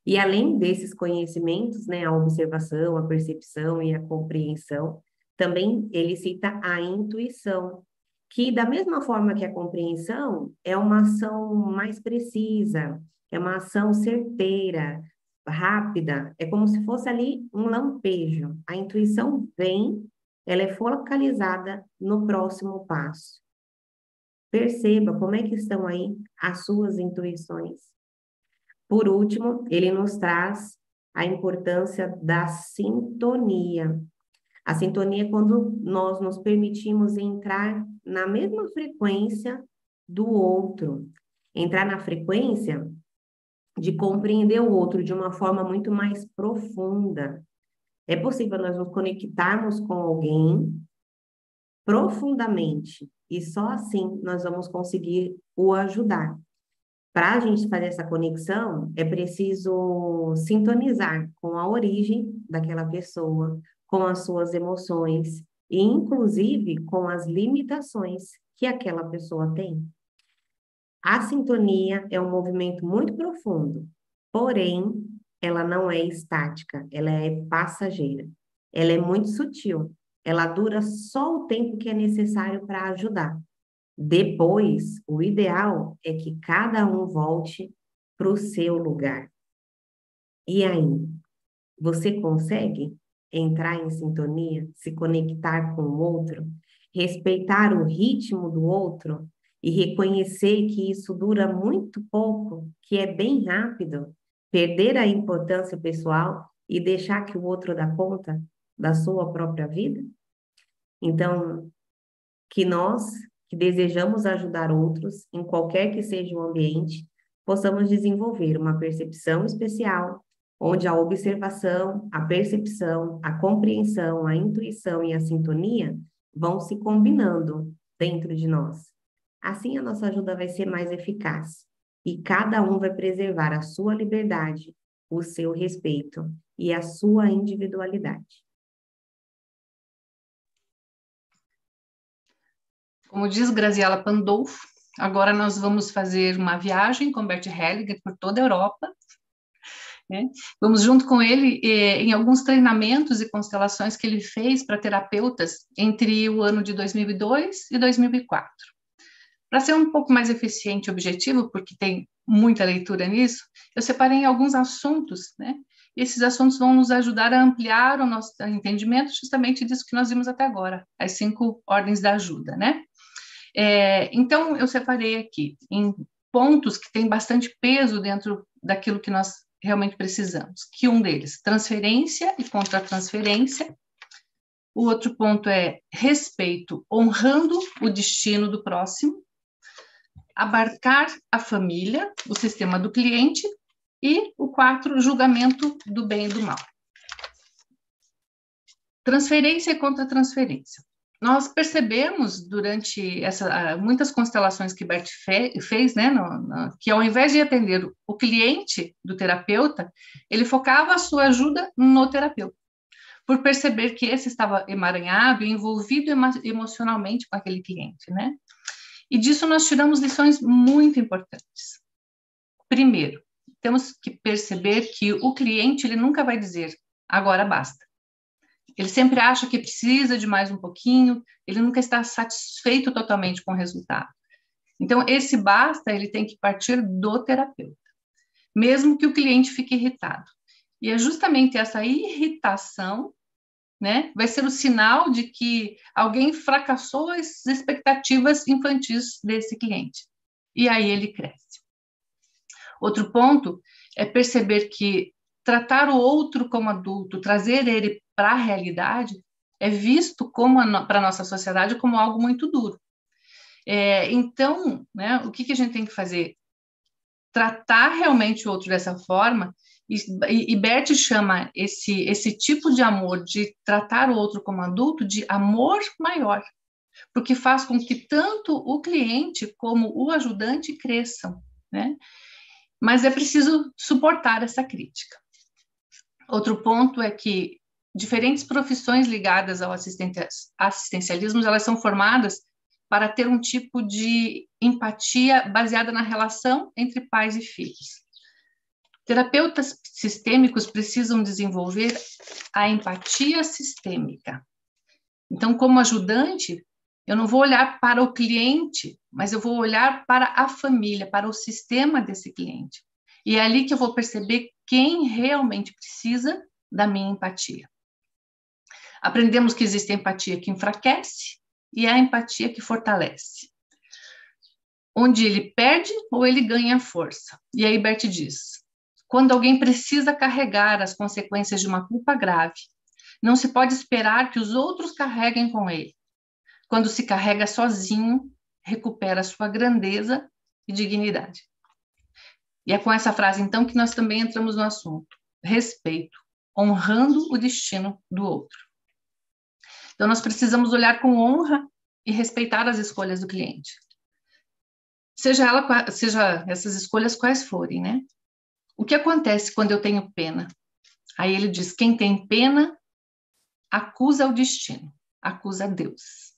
E além desses conhecimentos, né, a observação, a percepção e a compreensão, também ele cita a intuição, que da mesma forma que a compreensão, é uma ação mais precisa, é uma ação certeira, rápida, é como se fosse ali um lampejo. A intuição vem, ela é focalizada no próximo passo. Perceba como é que estão aí as suas intuições. Por último, ele nos traz a importância da sintonia. A sintonia é quando nós nos permitimos entrar na mesma frequência do outro. Entrar na frequência de compreender o outro de uma forma muito mais profunda. É possível nós nos conectarmos com alguém profundamente, e só assim nós vamos conseguir o ajudar. Para a gente fazer essa conexão, é preciso sintonizar com a origem daquela pessoa, com as suas emoções, e inclusive com as limitações que aquela pessoa tem. A sintonia é um movimento muito profundo, porém, ela não é estática, ela é passageira. Ela é muito sutil, ela dura só o tempo que é necessário para ajudar. Depois, o ideal é que cada um volte para o seu lugar. E aí, você consegue entrar em sintonia, se conectar com o outro, respeitar o ritmo do outro e reconhecer que isso dura muito pouco, que é bem rápido, perder a importância pessoal e deixar que o outro dá conta da sua própria vida? Então, que nós, que desejamos ajudar outros, em qualquer que seja o ambiente, possamos desenvolver uma percepção especial, onde a observação, a percepção, a compreensão, a intuição e a sintonia vão se combinando dentro de nós. Assim, a nossa ajuda vai ser mais eficaz e cada um vai preservar a sua liberdade, o seu respeito e a sua individualidade. Como diz Graziella Pandolfo, agora nós vamos fazer uma viagem com Bert Hellinger por toda a Europa, né? Vamos junto com ele em alguns treinamentos e constelações que ele fez para terapeutas entre o ano de 2002 e 2004. Para ser um pouco mais eficiente e objetivo, porque tem muita leitura nisso, eu separei alguns assuntos, né? E esses assuntos vão nos ajudar a ampliar o nosso entendimento justamente disso que nós vimos até agora, as 5 ordens da ajuda, né? Então, eu separei aqui em pontos que têm bastante peso dentro daquilo que nós realmente precisamos, que um deles, transferência e contra-transferência. O outro ponto é respeito, honrando o destino do próximo. Abarcar a família, o sistema do cliente, e o 4, julgamento do bem e do mal. Transferência e contra-transferência. Nós percebemos durante muitas constelações que Bert fez, né, que ao invés de atender o cliente do terapeuta, ele focava a sua ajuda no terapeuta, por perceber que esse estava emaranhado e envolvido emocionalmente com aquele cliente, né? E disso nós tiramos lições muito importantes. Primeiro, temos que perceber que o cliente ele nunca vai dizer, agora basta. Ele sempre acha que precisa de mais um pouquinho, ele nunca está satisfeito totalmente com o resultado. Então, esse basta, ele tem que partir do terapeuta, mesmo que o cliente fique irritado. E é justamente essa irritação, né, vai ser o sinal de que alguém fracassou as expectativas infantis desse cliente. E aí ele cresce. Outro ponto é perceber que tratar o outro como adulto, trazer ele para a realidade, é visto para a nossa sociedade como algo muito duro. Então, né, o que a gente tem que fazer? Tratar realmente o outro dessa forma, e Bert chama esse tipo de amor, de tratar o outro como adulto, de amor maior, porque faz com que tanto o cliente como o ajudante cresçam, né? Mas é preciso suportar essa crítica. Outro ponto é que diferentes profissões ligadas ao assistencialismo, elas são formadas para ter um tipo de empatia baseada na relação entre pais e filhos. Terapeutas sistêmicos precisam desenvolver a empatia sistêmica. Então, como ajudante, eu não vou olhar para o cliente, mas eu vou olhar para a família, para o sistema desse cliente. E é ali que eu vou perceber quem realmente precisa da minha empatia. Aprendemos que existe a empatia que enfraquece e a empatia que fortalece. Onde ele perde ou ele ganha força. E aí Bert diz, quando alguém precisa carregar as consequências de uma culpa grave, não se pode esperar que os outros carreguem com ele. Quando se carrega sozinho, recupera sua grandeza e dignidade. E é com essa frase, então, que nós também entramos no assunto. Respeito, honrando o destino do outro. Então, nós precisamos olhar com honra e respeitar as escolhas do cliente. Seja essas escolhas quais forem, né? O que acontece quando eu tenho pena? Aí ele diz, quem tem pena acusa o destino, acusa Deus.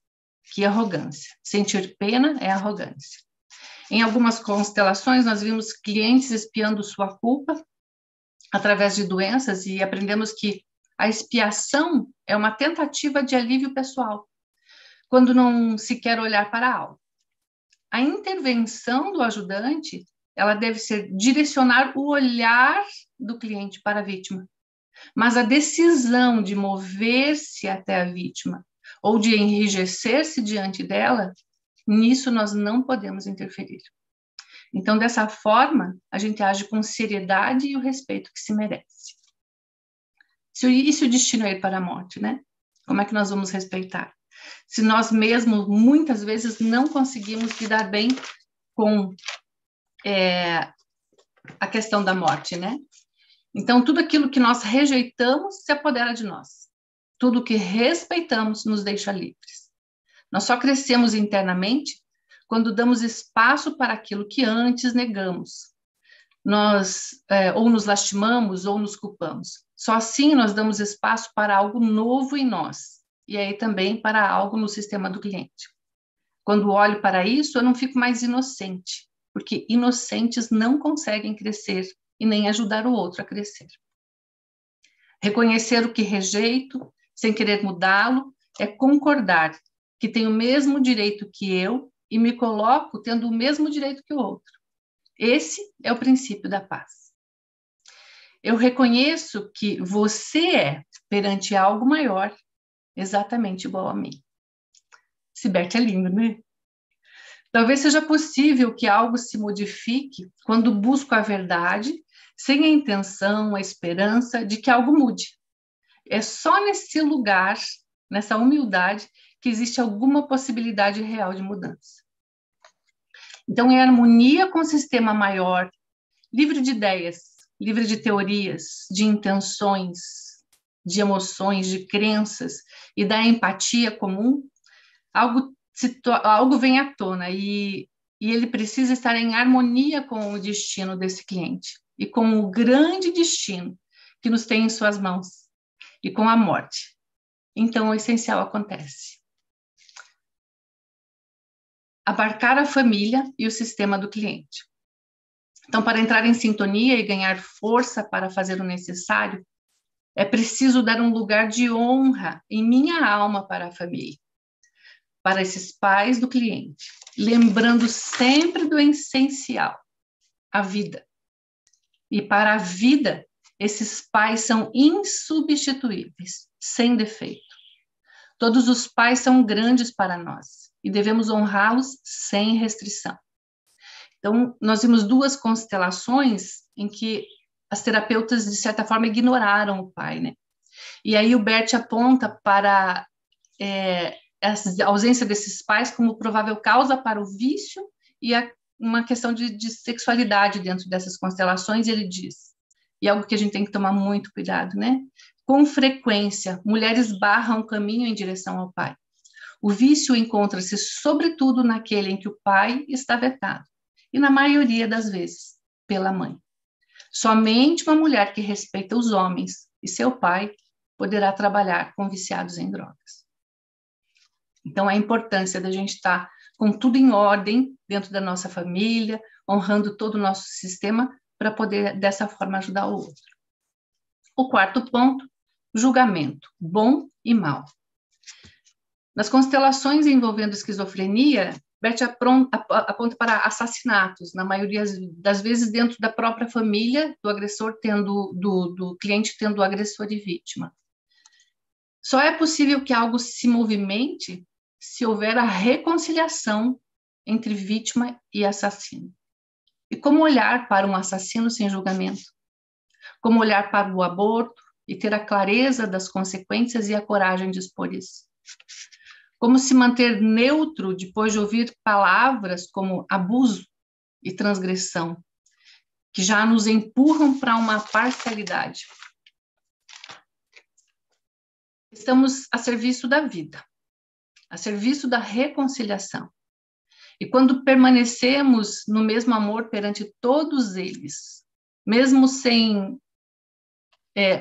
Que arrogância. Sentir pena é arrogância. Em algumas constelações, nós vimos clientes expiando sua culpa através de doenças e aprendemos que a expiação é uma tentativa de alívio pessoal, quando não se quer olhar para algo. A intervenção do ajudante, ela deve ser direcionar o olhar do cliente para a vítima. Mas a decisão de mover-se até a vítima ou de enrijecer-se diante dela, nisso nós não podemos interferir. Então, dessa forma, a gente age com seriedade e o respeito que se merece. E se o destino é ir para a morte, né? Como é que nós vamos respeitar? Se nós mesmos, muitas vezes, não conseguimos lidar bem com a questão da morte, né? Então, tudo aquilo que nós rejeitamos se apodera de nós. Tudo que respeitamos nos deixa livres. Nós só crescemos internamente quando damos espaço para aquilo que antes negamos. Nós ou nos lastimamos ou nos culpamos. Só assim nós damos espaço para algo novo em nós. E aí também para algo no sistema do cliente. Quando olho para isso, eu não fico mais inocente, porque inocentes não conseguem crescer e nem ajudar o outro a crescer. Reconhecer o que rejeito, sem querer mudá-lo, é concordar que tenho o mesmo direito que eu e me coloco tendo o mesmo direito que o outro. Esse é o princípio da paz. Eu reconheço que você é, perante algo maior, exatamente igual a mim. Esse Bert é lindo, né? Talvez seja possível que algo se modifique quando busco a verdade, sem a intenção, a esperança de que algo mude. É só nesse lugar, nessa humildade, que existe alguma possibilidade real de mudança. Então, é harmonia com o sistema maior, livre de ideias, livre de teorias, de intenções, de emoções, de crenças e da empatia comum, algo vem à tona e ele precisa estar em harmonia com o destino desse cliente e com o grande destino que nos tem em suas mãos e com a morte. Então, o essencial acontece. Abarcar a família e o sistema do cliente. Então, para entrar em sintonia e ganhar força para fazer o necessário, é preciso dar um lugar de honra em minha alma para a família, para esses pais do cliente, lembrando sempre do essencial, a vida. E para a vida, esses pais são insubstituíveis, sem defeito. Todos os pais são grandes para nós e devemos honrá-los sem restrição. Então, nós vimos duas constelações em que as terapeutas, de certa forma, ignoraram o pai, né? E aí o Bert aponta para a ausência desses pais como provável causa para o vício e uma questão de sexualidade dentro dessas constelações, ele diz, e algo que a gente tem que tomar muito cuidado, né? Com frequência, mulheres barram o caminho em direção ao pai. O vício encontra-se sobretudo naquele em que o pai está vetado, e na maioria das vezes, pela mãe. Somente uma mulher que respeita os homens e seu pai poderá trabalhar com viciados em drogas. Então, a importância da gente estar com tudo em ordem dentro da nossa família, honrando todo o nosso sistema, para poder, dessa forma, ajudar o outro. O quarto ponto, julgamento, bom e mal. Nas constelações envolvendo esquizofrenia, Bert aponta para assassinatos, na maioria das vezes dentro da própria família, do agressor do cliente tendo agressor e vítima. Só é possível que algo se movimente se houver a reconciliação entre vítima e assassino. E como olhar para um assassino sem julgamento? Como olhar para o aborto e ter a clareza das consequências e a coragem de expor isso? Como se manter neutro depois de ouvir palavras como abuso e transgressão, que já nos empurram para uma parcialidade? Estamos a serviço da vida, a serviço da reconciliação. E quando permanecemos no mesmo amor perante todos eles, mesmo sem...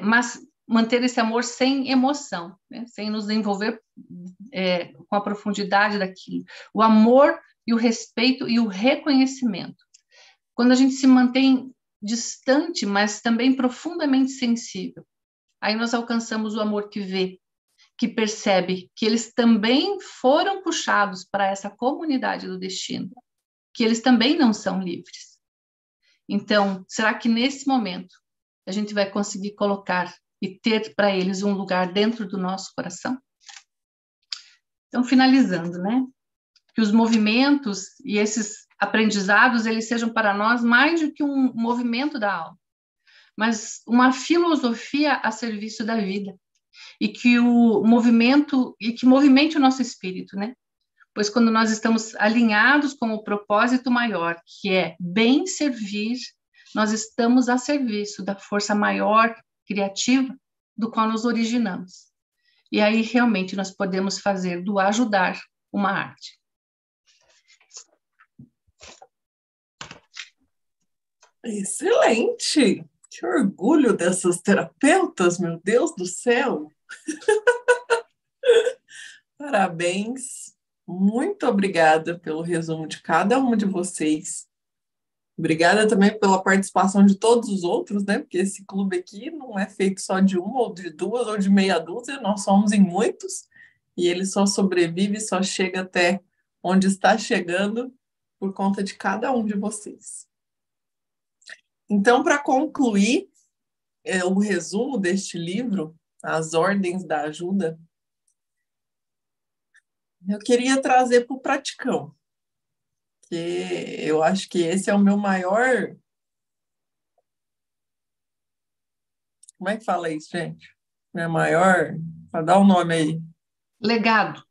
mas manter esse amor sem emoção, né? Sem nos envolver com a profundidade daquilo. O amor e o respeito e o reconhecimento. Quando a gente se mantém distante, mas também profundamente sensível, aí nós alcançamos o amor que vê, que percebe que eles também foram puxados para essa comunidade do destino, que eles também não são livres. Então, será que nesse momento a gente vai conseguir colocar e ter para eles um lugar dentro do nosso coração? Então, finalizando, né? Que os movimentos e esses aprendizados, eles sejam para nós mais do que um movimento da alma, mas uma filosofia a serviço da vida. E que movimente o nosso espírito, né? Pois quando nós estamos alinhados com o propósito maior, que é bem servir, nós estamos a serviço da força maior criativa do qual nos originamos. E aí realmente nós podemos fazer do ajudar uma arte. Excelente! Que orgulho dessas terapeutas, meu Deus do céu! Parabéns! Muito obrigada pelo resumo de cada uma de vocês. Obrigada também pela participação de todos os outros, né? Porque esse clube aqui não é feito só de uma, ou de duas, ou de meia dúzia, nós somos em muitos, e ele só sobrevive, só chega até onde está chegando por conta de cada um de vocês. Então, para concluir o resumo deste livro, As Ordens da Ajuda, eu queria trazer para o praticão, que eu acho que esse é o meu maior... Como é que fala isso, gente? Meu maior... Para dar um nome aí. Legado.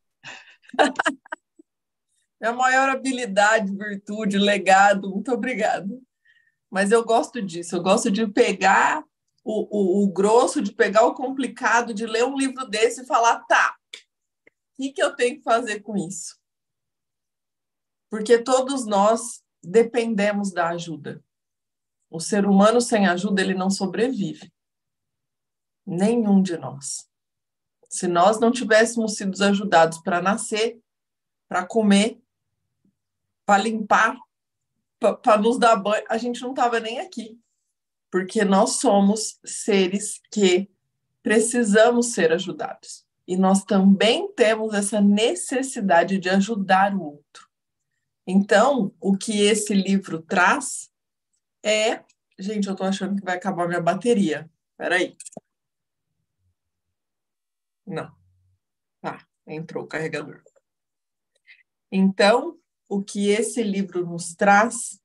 Minha maior habilidade, virtude, legado, muito obrigada. Mas eu gosto disso, eu gosto de pegar o grosso, de pegar o complicado, de ler um livro desse e falar, tá, o que eu tenho que fazer com isso? Porque todos nós dependemos da ajuda. O ser humano sem ajuda, ele não sobrevive. Nenhum de nós. Se nós não tivéssemos sido ajudados para nascer, para comer, para limpar, para nos dar banho, a gente não estava nem aqui. Porque nós somos seres que precisamos ser ajudados. E nós também temos essa necessidade de ajudar o outro. Então, o que esse livro traz é... Gente, eu estou achando que vai acabar minha bateria. Espera aí. Não. Ah, entrou o carregador. Então, o que esse livro nos traz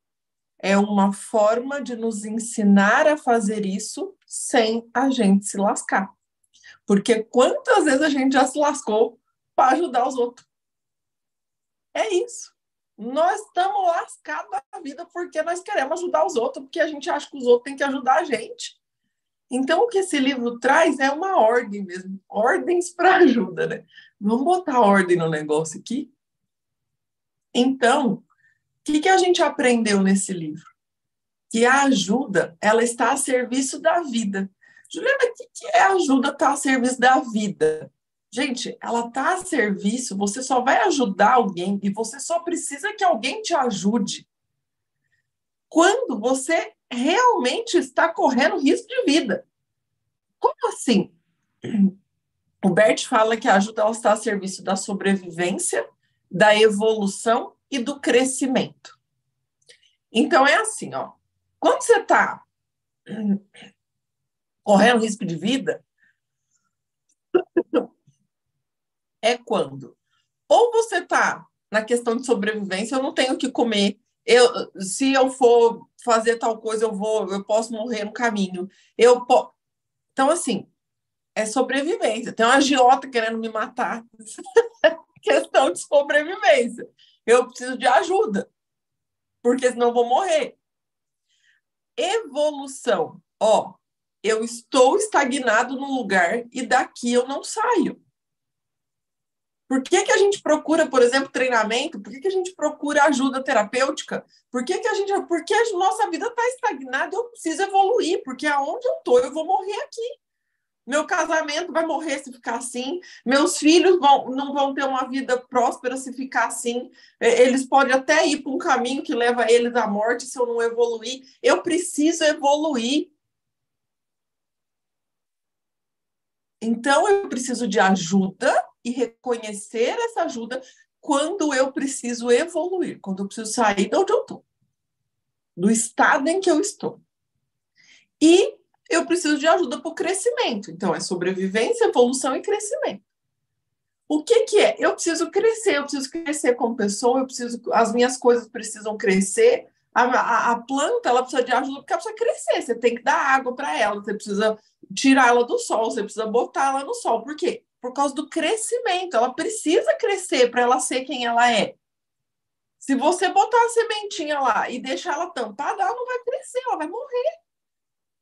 é uma forma de nos ensinar a fazer isso sem a gente se lascar. Porque quantas vezes a gente já se lascou para ajudar os outros? É isso. Nós estamos lascados da vida porque nós queremos ajudar os outros, porque a gente acha que os outros têm que ajudar a gente. Então, o que esse livro traz é uma ordem mesmo. Ordens para ajuda, né? Vamos botar ordem no negócio aqui? Então, o que a gente aprendeu nesse livro? Que a ajuda, ela está a serviço da vida. Juliana, o que é ajuda estar a serviço da vida? Gente, ela está a serviço, você só vai ajudar alguém e você só precisa que alguém te ajude quando você realmente está correndo risco de vida. Como assim? O Bert fala que a ajuda ela está a serviço da sobrevivência, da evolução e do crescimento. Então, é assim, ó. Quando você está correndo risco de vida, é quando ou você está na questão de sobrevivência, eu não tenho o que comer, se eu for fazer tal coisa, eu posso morrer no caminho. Então, assim, é sobrevivência. Tem uma agiota querendo me matar. Questão de sobrevivência. Eu preciso de ajuda, porque senão eu vou morrer. Evolução. Ó, eu estou estagnado no lugar e daqui eu não saio. Por que a gente procura, por exemplo, treinamento? Por que a gente procura ajuda terapêutica? Porque a nossa vida está estagnada, eu preciso evoluir, porque aonde eu estou, eu vou morrer aqui. Meu casamento vai morrer se ficar assim. Meus filhos não vão ter uma vida próspera se ficar assim. Eles podem até ir para um caminho que leva eles à morte se eu não evoluir. Eu preciso evoluir. Então, eu preciso de ajuda e reconhecer essa ajuda quando eu preciso evoluir, quando eu preciso sair de onde eu estou, do estado em que eu estou. E eu preciso de ajuda para o crescimento. Então, é sobrevivência, evolução e crescimento. O que é? Eu preciso crescer como pessoa, as minhas coisas precisam crescer. A planta, ela precisa de ajuda porque ela precisa crescer. Você tem que dar água para ela, você precisa tirar ela do sol, você precisa botar ela no sol. Por quê? Por causa do crescimento. Ela precisa crescer para ela ser quem ela é. Se você botar a sementinha lá e deixar ela tampada, ela não vai crescer, ela vai morrer.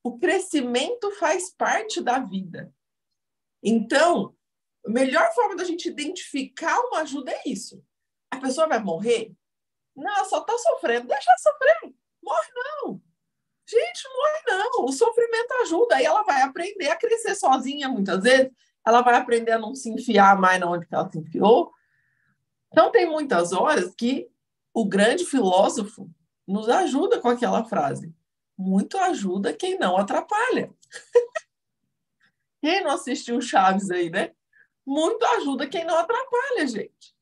O crescimento faz parte da vida. Então, a melhor forma da gente identificar uma ajuda é isso. A pessoa vai morrer? Não, ela só está sofrendo. Deixa ela sofrer. Morre não. Gente, morre não. O sofrimento ajuda. Aí ela vai aprender a crescer sozinha, muitas vezes. Ela vai aprender a não se enfiar mais onde ela se enfiou. Então, tem muitas horas que o grande filósofo nos ajuda com aquela frase. Muito ajuda quem não atrapalha. Quem não assistiu Chaves aí, né? Muito ajuda quem não atrapalha, gente.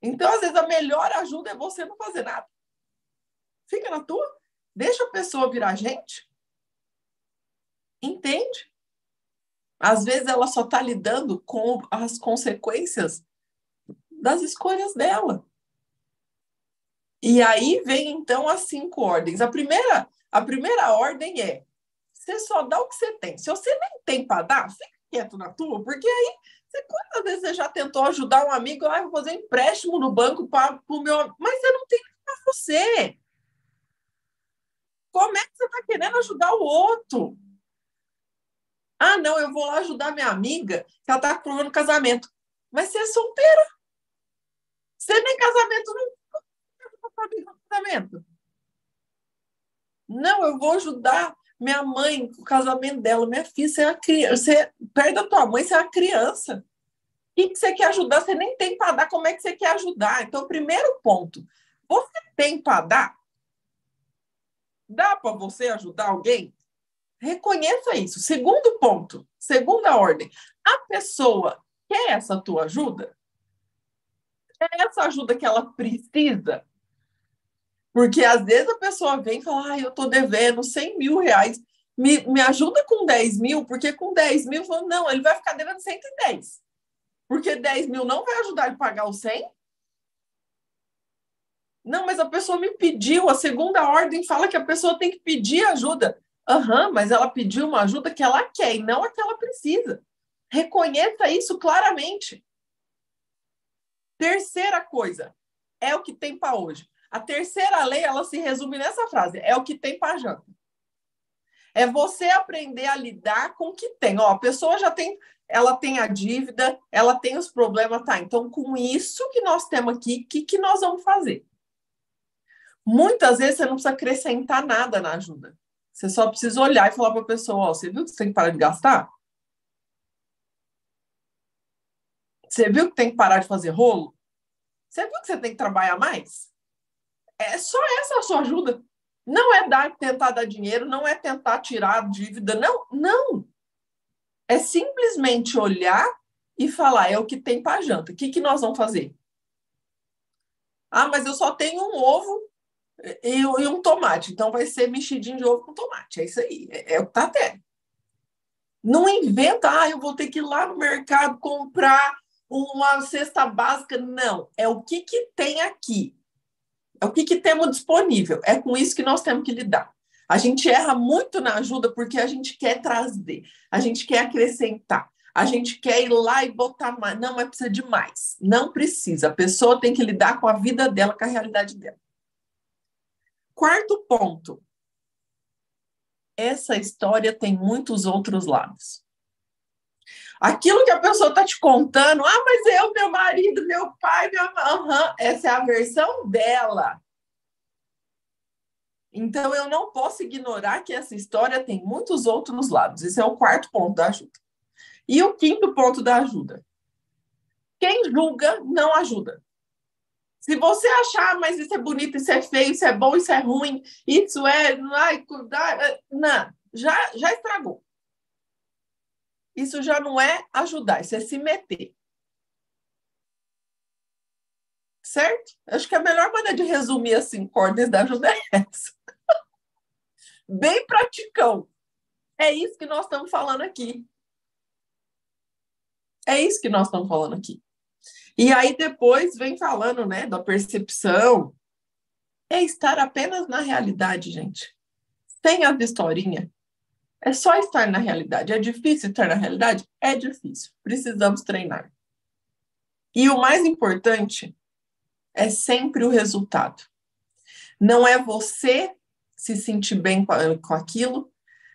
Então, às vezes, a melhor ajuda é você não fazer nada. Fica na tua. Deixa a pessoa virar gente. Entende? Às vezes, ela só está lidando com as consequências das escolhas dela. E aí vem, então, as 5 ordens. A primeira ordem é: você só dá o que você tem. Se você nem tem para dar, fica quieto na tua, porque aí, quantas vezes você já tentou ajudar um amigo, vou fazer um empréstimo no banco para o meu... Mas você não tem para você. Como é que você está querendo ajudar o outro? Ah, não, eu vou lá ajudar minha amiga, que ela está com problema no casamento. Mas você é solteira. Você nem casamento não casamento. Não, eu vou ajudar minha mãe com o casamento dela. Minha filha, você é uma criança. Você perde a tua mãe, você é uma criança. O que você quer ajudar? Você nem tem para dar. Como é que você quer ajudar? Então, primeiro ponto. Você tem para dar? Dá para você ajudar alguém? Reconheça isso. Segundo ponto. Segunda ordem. A pessoa quer essa tua ajuda? É essa ajuda que ela precisa? Porque às vezes a pessoa vem e fala, eu estou devendo 100 mil reais, me ajuda com 10 mil, porque com 10 mil, não, ele vai ficar devendo 110. Porque 10 mil não vai ajudar ele a pagar os 100. Não, mas a pessoa me pediu, a segunda ordem fala que a pessoa tem que pedir ajuda. Mas ela pediu uma ajuda que ela quer e não a que ela precisa. Reconheça isso claramente. Terceira coisa, é o que tem para hoje. A terceira lei, ela se resume nessa frase, é o que tem para janta. É você aprender a lidar com o que tem. A pessoa já tem, ela tem a dívida, ela tem os problemas, tá? Então, com isso que nós temos aqui, o que nós vamos fazer? Muitas vezes você não precisa acrescentar nada na ajuda. Você só precisa olhar e falar para a pessoa, você viu que você tem que parar de gastar? Você viu que tem que parar de fazer rolo? Você viu que você tem que trabalhar mais? É só essa a sua ajuda. Não é tentar dar dinheiro, não é tentar tirar dívida, não, não. É simplesmente olhar e falar, é o que tem para janta. O que nós vamos fazer? Ah, mas eu só tenho um ovo e um tomate, então vai ser mexidinho de ovo com tomate. É isso aí, é o que tá tendo. Não inventa, eu vou ter que ir lá no mercado comprar uma cesta básica. Não, é o que tem aqui. É o que temos disponível. É com isso que nós temos que lidar. A gente erra muito na ajuda porque a gente quer trazer, a gente quer acrescentar, a gente quer ir lá e botar mais. Não, mas precisa de mais. Não precisa. A pessoa tem que lidar com a vida dela, com a realidade dela. Quarto ponto. Essa história tem muitos outros lados. Aquilo que a pessoa está te contando, mas eu, meu marido, meu pai, essa é a versão dela. Então, eu não posso ignorar que essa história tem muitos outros lados. Esse é o quarto ponto da ajuda. E o quinto ponto da ajuda. Quem julga, não ajuda. Se você achar, mas isso é bonito, isso é feio, isso é bom, isso é ruim, isso é... Não, já estragou. Isso já não é ajudar, isso é se meter. Certo? Acho que a melhor maneira de resumir as 5 ordens da ajuda é essa. Bem praticão. É isso que nós estamos falando aqui. É isso que nós estamos falando aqui. E aí depois vem falando, né, da percepção. É estar apenas na realidade, gente. Sem a historinha. É só estar na realidade. É difícil estar na realidade? É difícil. Precisamos treinar. E o mais importante é sempre o resultado. Não é você se sentir bem com aquilo,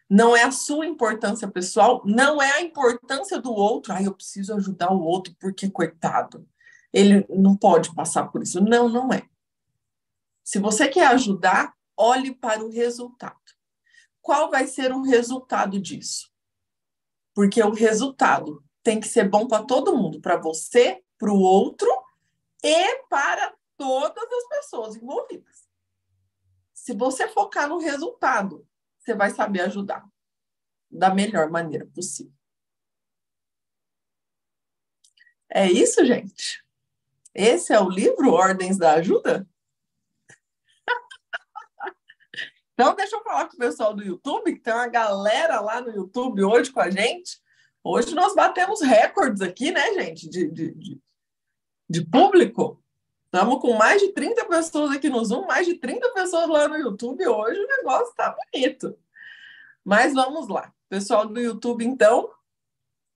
não é a sua importância pessoal, não é a importância do outro. Eu preciso ajudar o outro porque, coitado, ele não pode passar por isso. Não, não é. Se você quer ajudar, olhe para o resultado. Qual vai ser o resultado disso? Porque o resultado tem que ser bom para todo mundo, para você, para o outro e para todas as pessoas envolvidas. Se você focar no resultado, você vai saber ajudar da melhor maneira possível. É isso, gente? Esse é o livro Ordens da Ajuda? Então, deixa eu falar com o pessoal do YouTube, que tem uma galera lá no YouTube hoje com a gente. Hoje nós batemos recordes aqui, né, gente, de público. Estamos com mais de 30 pessoas aqui no Zoom, mais de 30 pessoas lá no YouTube. Hoje o negócio está bonito. Mas vamos lá. Pessoal do YouTube, então,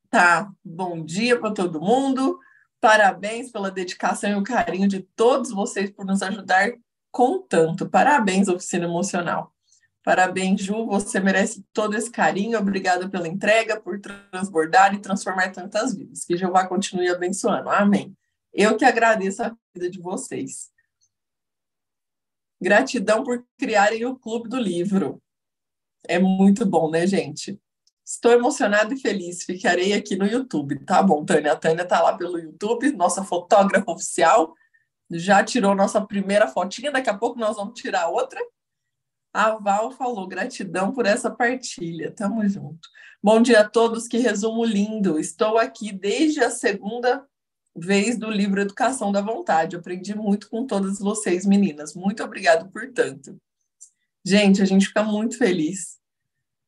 tá. Bom dia para todo mundo. Parabéns pela dedicação e o carinho de todos vocês por nos ajudar com tanto. Parabéns, Oficina Emocional. Parabéns, Ju, você merece todo esse carinho. Obrigada pela entrega, por transbordar e transformar tantas vidas. Que Jeová continue abençoando. Amém. Eu que agradeço a vida de vocês. Gratidão por criarem o Clube do Livro. É muito bom, né, gente? Estou emocionada e feliz. Ficarei aqui no YouTube. Tá bom, Tânia. A Tânia tá lá pelo YouTube, nossa fotógrafa oficial. Já tirou nossa primeira fotinha. Daqui a pouco nós vamos tirar outra. A Val falou, gratidão por essa partilha. Tamo junto. Bom dia a todos, que resumo lindo. Estou aqui desde a segunda vez do livro Educação da Vontade. Aprendi muito com todas vocês, meninas. Muito obrigada por tanto. Gente, a gente fica muito feliz.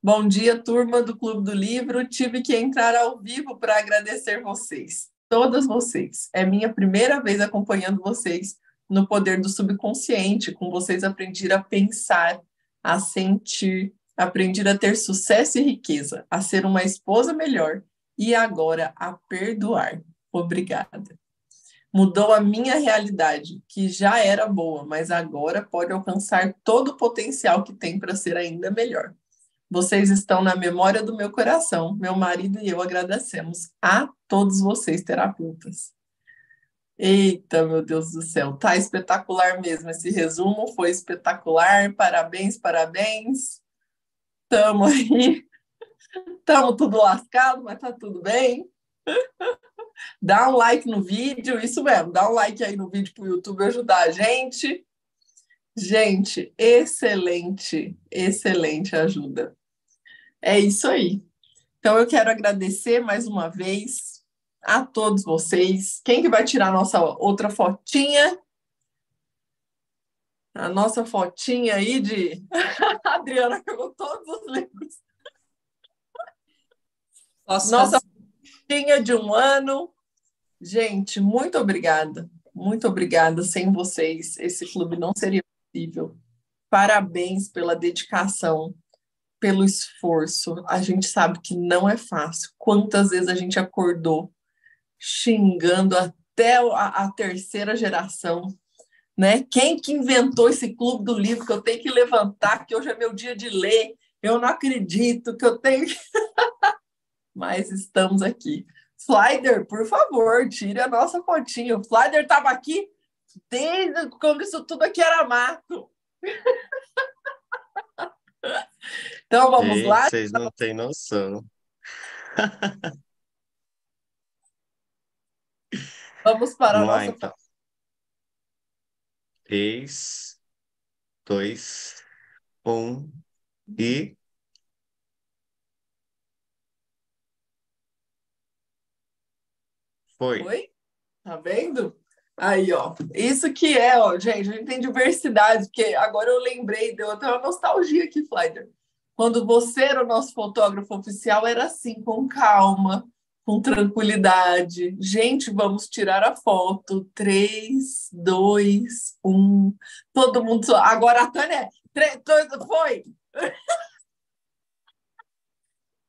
Bom dia, turma do Clube do Livro. Tive que entrar ao vivo para agradecer vocês. Todas vocês. É minha primeira vez acompanhando vocês no Poder do Subconsciente. Com vocês aprendi a pensar, a sentir, aprendi a ter sucesso e riqueza, a ser uma esposa melhor e agora a perdoar. Obrigada. Mudou a minha realidade, que já era boa, mas agora pode alcançar todo o potencial que tem para ser ainda melhor. Vocês estão na memória do meu coração. Meu marido e eu agradecemos a todos vocês, terapeutas. Eita, meu Deus do céu, tá espetacular mesmo. Esse resumo foi espetacular. Parabéns, parabéns. Tamo aí. Tamo tudo lascado, mas tá tudo bem. Dá um like no vídeo, isso mesmo. Dá um like aí no vídeo pro YouTube ajudar a gente. Gente, excelente, excelente ajuda. É isso aí. Então, eu quero agradecer mais uma vez a todos vocês. Quem que vai tirar a nossa outra fotinha? A nossa fotinha aí de... A Adriana pegou todos os livros. Posso Nossa fazer? fotinha de 1 ano. Gente, muito obrigada. Muito obrigada. Sem vocês, esse clube não seria possível. Parabéns pela dedicação, pelo esforço. A gente sabe que não é fácil. Quantas vezes a gente acordou xingando até a terceira geração, né? Quem que inventou esse clube do livro que eu tenho que levantar, que hoje é meu dia de ler? Eu não acredito que eu tenho que... Mas estamos aqui. Flyder, por favor, tire a nossa fotinha. O Flyder estava aqui desde quando isso tudo aqui era mato. Então vamos Gente, lá. vocês não têm noção. Vamos para a Vamos lá, nossa... então. 3, 2, 1 e foi. Oi? Tá vendo? Aí, ó. Isso que é, ó, gente, a gente tem diversidade, porque agora eu lembrei, deu até uma nostalgia aqui, Flyder. Quando você era o nosso fotógrafo oficial, era assim, com calma, com tranquilidade. Gente, vamos tirar a foto. 3, 2, 1. Todo mundo só. Agora a Tânia. 3, 2, foi!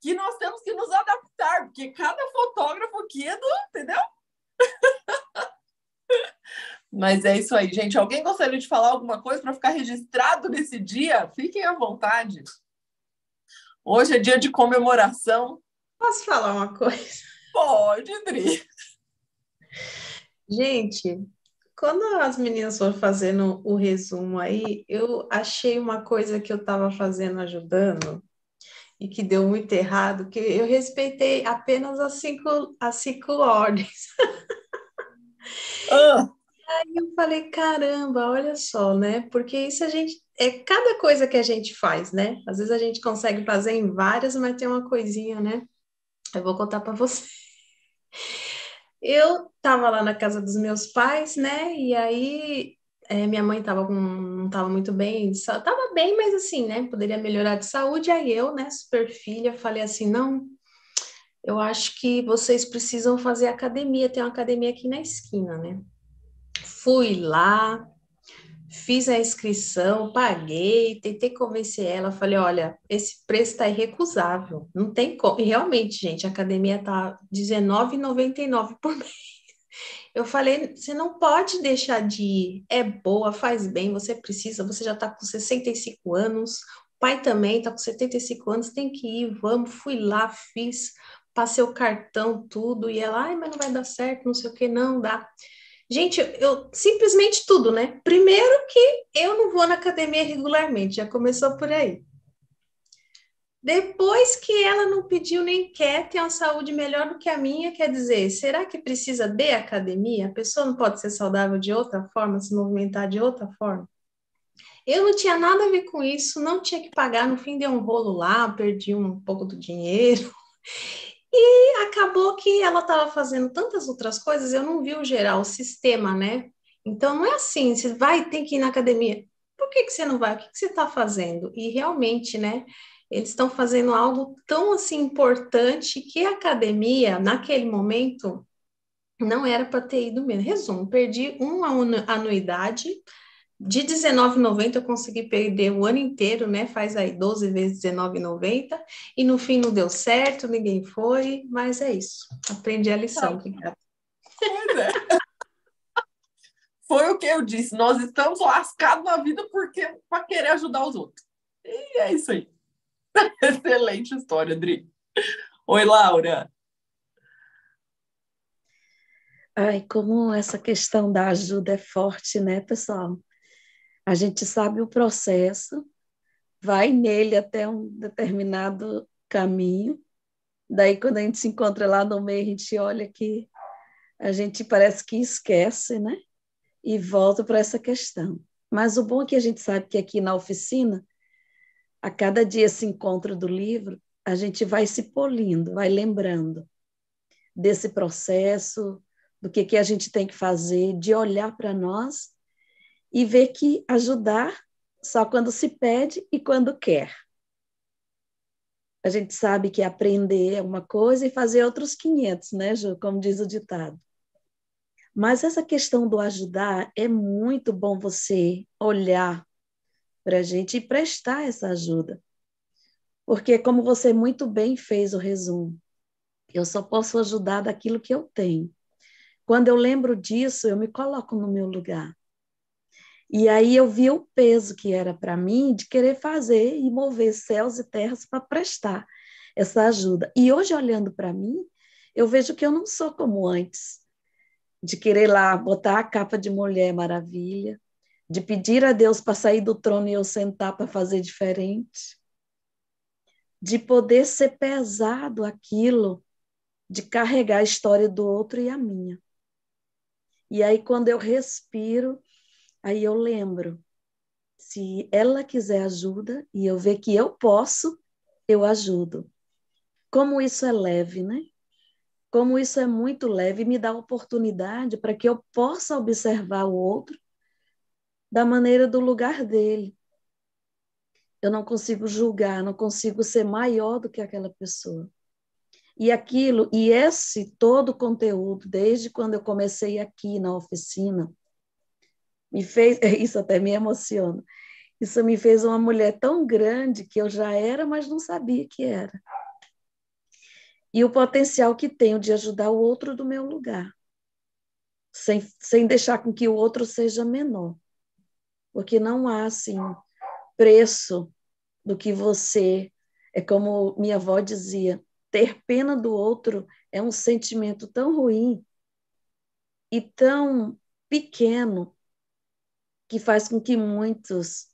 Que nós temos que nos adaptar, porque cada fotógrafo aqui é do, entendeu? Mas é isso aí, gente. Alguém gostaria de falar alguma coisa para ficar registrado nesse dia? Fiquem à vontade. Hoje é dia de comemoração. Posso falar uma coisa? Pode, Dri. Gente, quando as meninas foram fazendo o resumo aí, eu achei uma coisa que eu estava fazendo, ajudando, e que deu muito errado, que eu respeitei apenas as cinco ordens. Ah, Aí eu falei, caramba, olha só, né? Porque isso a gente, é cada coisa que a gente faz, né? Às vezes a gente consegue fazer em várias, mas tem uma coisinha, né? Eu vou contar para você. Eu estava lá na casa dos meus pais, né? E aí minha mãe não estava muito bem, estava bem, mas assim, né? Poderia melhorar de saúde. Aí eu, né, super filha, falei assim: não, eu acho que vocês precisam fazer academia. Tem uma academia aqui na esquina, né? Fui lá, fiz a inscrição, paguei, tentei convencer ela, falei, olha, esse preço está irrecusável, não tem como. E realmente, gente, a academia está R$19,99 por mês. Eu falei, você não pode deixar de ir, é boa, faz bem, você precisa, você já está com 65 anos, o pai também está com 75 anos, tem que ir, vamos, fui lá, fiz, passei o cartão, tudo, e ela, ai, mas não vai dar certo, não sei o que, não dá. Gente, eu simplesmente tudo, né? Primeiro que eu não vou na academia regularmente, já começou por aí. Depois que ela não pediu nem quer ter uma saúde melhor do que a minha, quer dizer, será que precisa de academia? A pessoa não pode ser saudável de outra forma, se movimentar de outra forma? Eu não tinha nada a ver com isso, não tinha que pagar, no fim deu um rolo lá, perdi um pouco do dinheiro. E acabou que ela estava fazendo tantas outras coisas, eu não vi o geral, o sistema, né? Então, não é assim, você vai, tem que ir na academia. Por que você não vai? O que você está fazendo? E realmente, né? Eles estão fazendo algo tão, assim, importante que a academia, naquele momento, não era para ter ido mesmo. Resumo, perdi uma anuidade, de R$19,90 eu consegui perder o ano inteiro, né? Faz aí 12 vezes R$19,90. E no fim não deu certo, ninguém foi, mas é isso. Aprendi a lição, obrigada. pois é. Foi o que eu disse. Nós estamos lascados na vida porque para querer ajudar os outros. E é isso aí. Excelente história, Dri. Oi, Laura. Ai, como essa questão da ajuda é forte, né, pessoal? A gente sabe o processo, vai nele até um determinado caminho, daí quando a gente se encontra lá no meio, a gente olha que a gente parece que esquece, né? E volta para essa questão. Mas o bom é que a gente sabe que aqui na oficina, a cada dia esse encontro do livro, a gente vai se polindo, vai lembrando desse processo, do que a gente tem que fazer, de olhar para nós e ver que ajudar só quando se pede e quando quer. A gente sabe que aprender é uma coisa e fazer outros 500, né, Ju? Como diz o ditado. Mas essa questão do ajudar, é muito bom você olhar para a gente e prestar essa ajuda. Porque, como você muito bem fez o resumo, eu só posso ajudar daquilo que eu tenho. Quando eu lembro disso, eu me coloco no meu lugar. E aí eu vi o peso que era para mim de querer fazer e mover céus e terras para prestar essa ajuda. E hoje, olhando para mim, eu vejo que eu não sou como antes, de querer lá botar a capa de Mulher Maravilha, de pedir a Deus para sair do trono e eu sentar para fazer diferente, de poder ser pesado aquilo, de carregar a história do outro e a minha. E aí, quando eu respiro, aí eu lembro, se ela quiser ajuda e eu ver que eu posso, eu ajudo. Como isso é leve, né? Como isso é muito leve, me dá oportunidade para que eu possa observar o outro da maneira do lugar dele. Eu não consigo julgar, não consigo ser maior do que aquela pessoa. E aquilo, e esse todo o conteúdo, desde quando eu comecei aqui na oficina, me fez, isso até me emociona, isso me fez uma mulher tão grande que eu já era, mas não sabia que era. E o potencial que tenho de ajudar o outro do meu lugar, sem deixar com que o outro seja menor. Porque não há, assim, preço do que você... É como minha avó dizia, ter pena do outro é um sentimento tão ruim e tão pequeno que faz com que muitos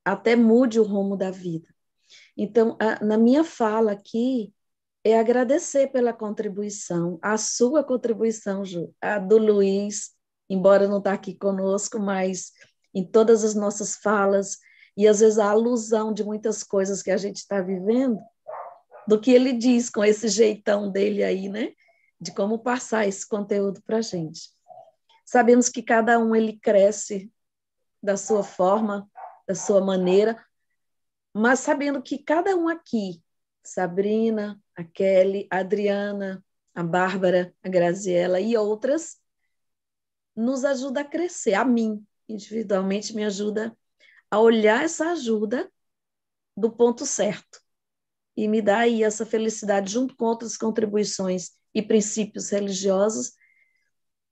até mude o rumo da vida. Então, na minha fala aqui, é agradecer pela contribuição, a sua contribuição, Ju, a do Luiz, embora não está aqui conosco, mas em todas as nossas falas, e às vezes a alusão de muitas coisas que a gente está vivendo, do que ele diz com esse jeitão dele aí, né? De como passar esse conteúdo para a gente. Sabemos que cada um ele cresce da sua forma, da sua maneira, mas sabendo que cada um aqui, Sabrina, a Kelly, a Adriana, a Bárbara, a Graziela e outras, nos ajuda a crescer. A mim, individualmente, me ajuda a olhar essa ajuda do ponto certo e me dá aí essa felicidade junto com outras contribuições e princípios religiosos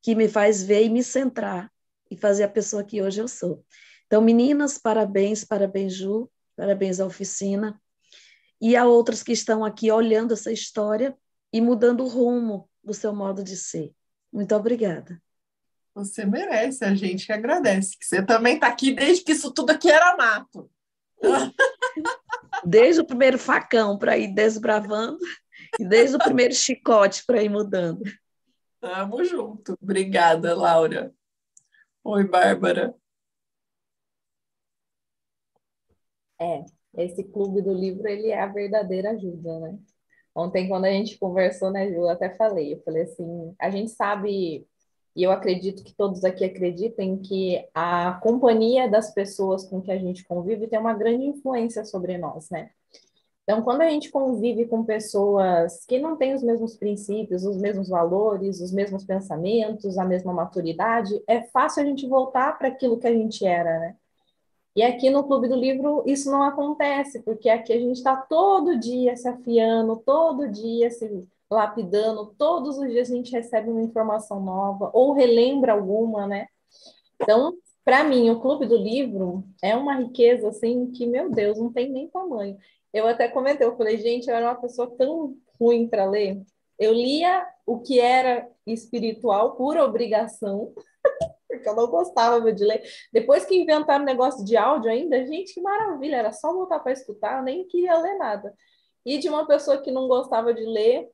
que me faz ver e me centrar e fazer a pessoa que hoje eu sou. Então, meninas, parabéns, parabéns, Ju, parabéns à oficina, e a outras que estão aqui olhando essa história e mudando o rumo do seu modo de ser. Muito obrigada. Você merece, a gente que agradece. Que você também está aqui desde que isso tudo aqui era mato. Desde o primeiro facão para ir desbravando e desde o primeiro chicote para ir mudando. Tamo junto. Obrigada, Laura. Oi, Bárbara. Esse clube do livro, ele é a verdadeira ajuda, né? Ontem, quando a gente conversou, né, Ju, eu até falei, eu falei assim, a gente sabe, e eu acredito que todos aqui acreditem, que a companhia das pessoas com que a gente convive tem uma grande influência sobre nós, né? Então, quando a gente convive com pessoas que não têm os mesmos princípios, os mesmos valores, os mesmos pensamentos, a mesma maturidade, é fácil a gente voltar para aquilo que a gente era, né? E aqui no Clube do Livro isso não acontece, porque aqui a gente está todo dia se afiando, todo dia se lapidando, todos os dias a gente recebe uma informação nova, ou relembra alguma, né? Então, para mim, o Clube do Livro é uma riqueza, assim, que, meu Deus, não tem nem tamanho. Eu até comentei, eu falei, gente, eu era uma pessoa tão ruim para ler. Eu lia o que era espiritual por obrigação, porque eu não gostava de ler. Depois que inventaram o negócio de áudio ainda, gente, que maravilha, era só voltar para escutar, eu nem queria ler nada. E de uma pessoa que não gostava de ler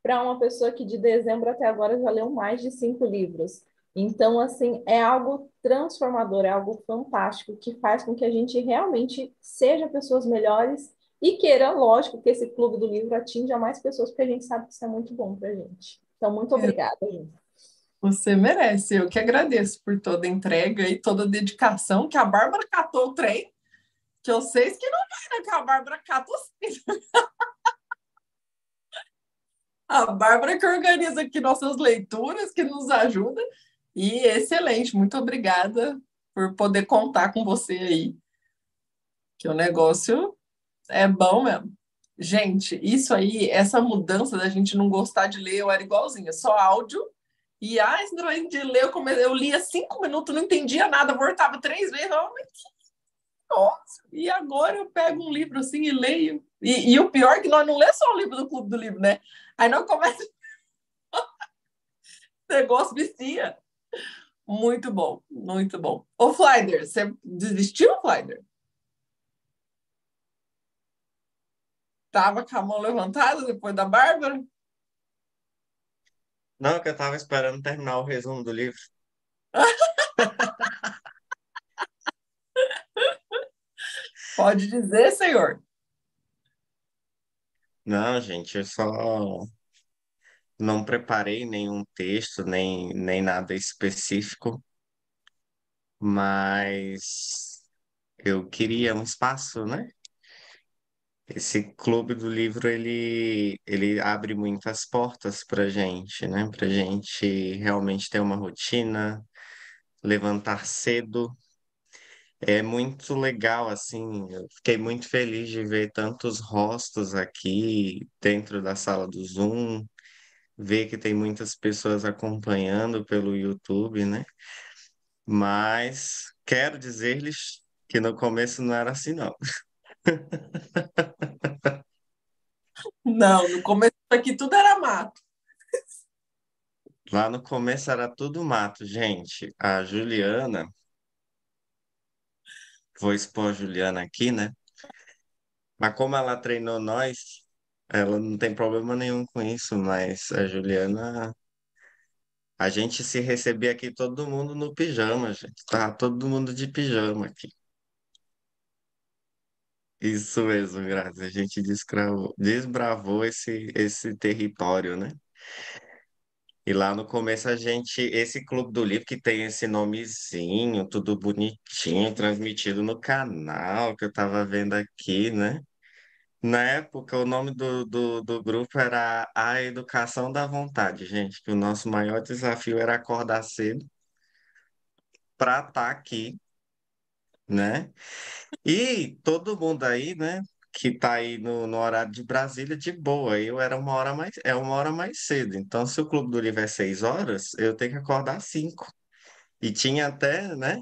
para uma pessoa que de dezembro até agora já leu mais de 5 livros. Então, assim, é algo transformador, é algo fantástico, que faz com que a gente realmente seja pessoas melhores e queira, lógico, que esse clube do livro atinja mais pessoas, porque a gente sabe que isso é muito bom para a gente. Então, muito obrigada, gente. Você merece. Eu que agradeço por toda a entrega e toda a dedicação que a Bárbara catou o trem, que eu sei que não vai, né? Que a Bárbara catou sim. A Bárbara que organiza aqui nossas leituras, que nos ajuda. E excelente. Muito obrigada por poder contar com você aí, que o negócio é bom mesmo. Gente, isso aí, essa mudança da gente não gostar de ler, eu era igualzinha, só áudio. E esse negócio de ler, eu lia 5 minutos, não entendia nada, voltava 3 vezes. Oh, mas que nossa! E agora eu pego um livro assim e leio. E o pior é que nós não lemos só o livro do Clube do Livro, né? Aí nós começa, o negócio vicia. Muito bom, muito bom. Ô, Flyder, você desistiu, Flyder? Tava com a mão levantada depois da Bárbara? Não, que eu tava esperando terminar o resumo do livro. Pode dizer, senhor. Não, gente, eu só não preparei nenhum texto, nem nada específico, mas eu queria um espaço, né? Esse clube do livro, ele abre muitas portas para gente, né? Para gente realmente ter uma rotina, levantar cedo. É muito legal, assim, eu fiquei muito feliz de ver tantos rostos aqui dentro da sala do Zoom, ver que tem muitas pessoas acompanhando pelo YouTube, né? Mas quero dizer-lhes que no começo não era assim, não. Não, no começo aqui tudo era mato. Lá no começo era tudo mato, gente. A Juliana, vou expor a Juliana aqui, né? Mas como ela treinou nós, ela não tem problema nenhum com isso, mas a Juliana, a gente se recebia aqui todo mundo no pijama, gente. Tava todo mundo de pijama aqui. Isso mesmo, Grazi. A gente desbravou esse território, né? E lá no começo esse Clube do Livro que tem esse nomezinho, tudo bonitinho, transmitido no canal que eu tava vendo aqui, né? Na época, o nome do grupo era A Educação da Vontade, gente, que o nosso maior desafio era acordar cedo para estar aqui, né? E todo mundo aí, né, que tá aí no horário de Brasília, de boa. Eu era uma hora mais cedo. Então, se o Clube do Livro é 6 horas, eu tenho que acordar às 5. E tinha até, né,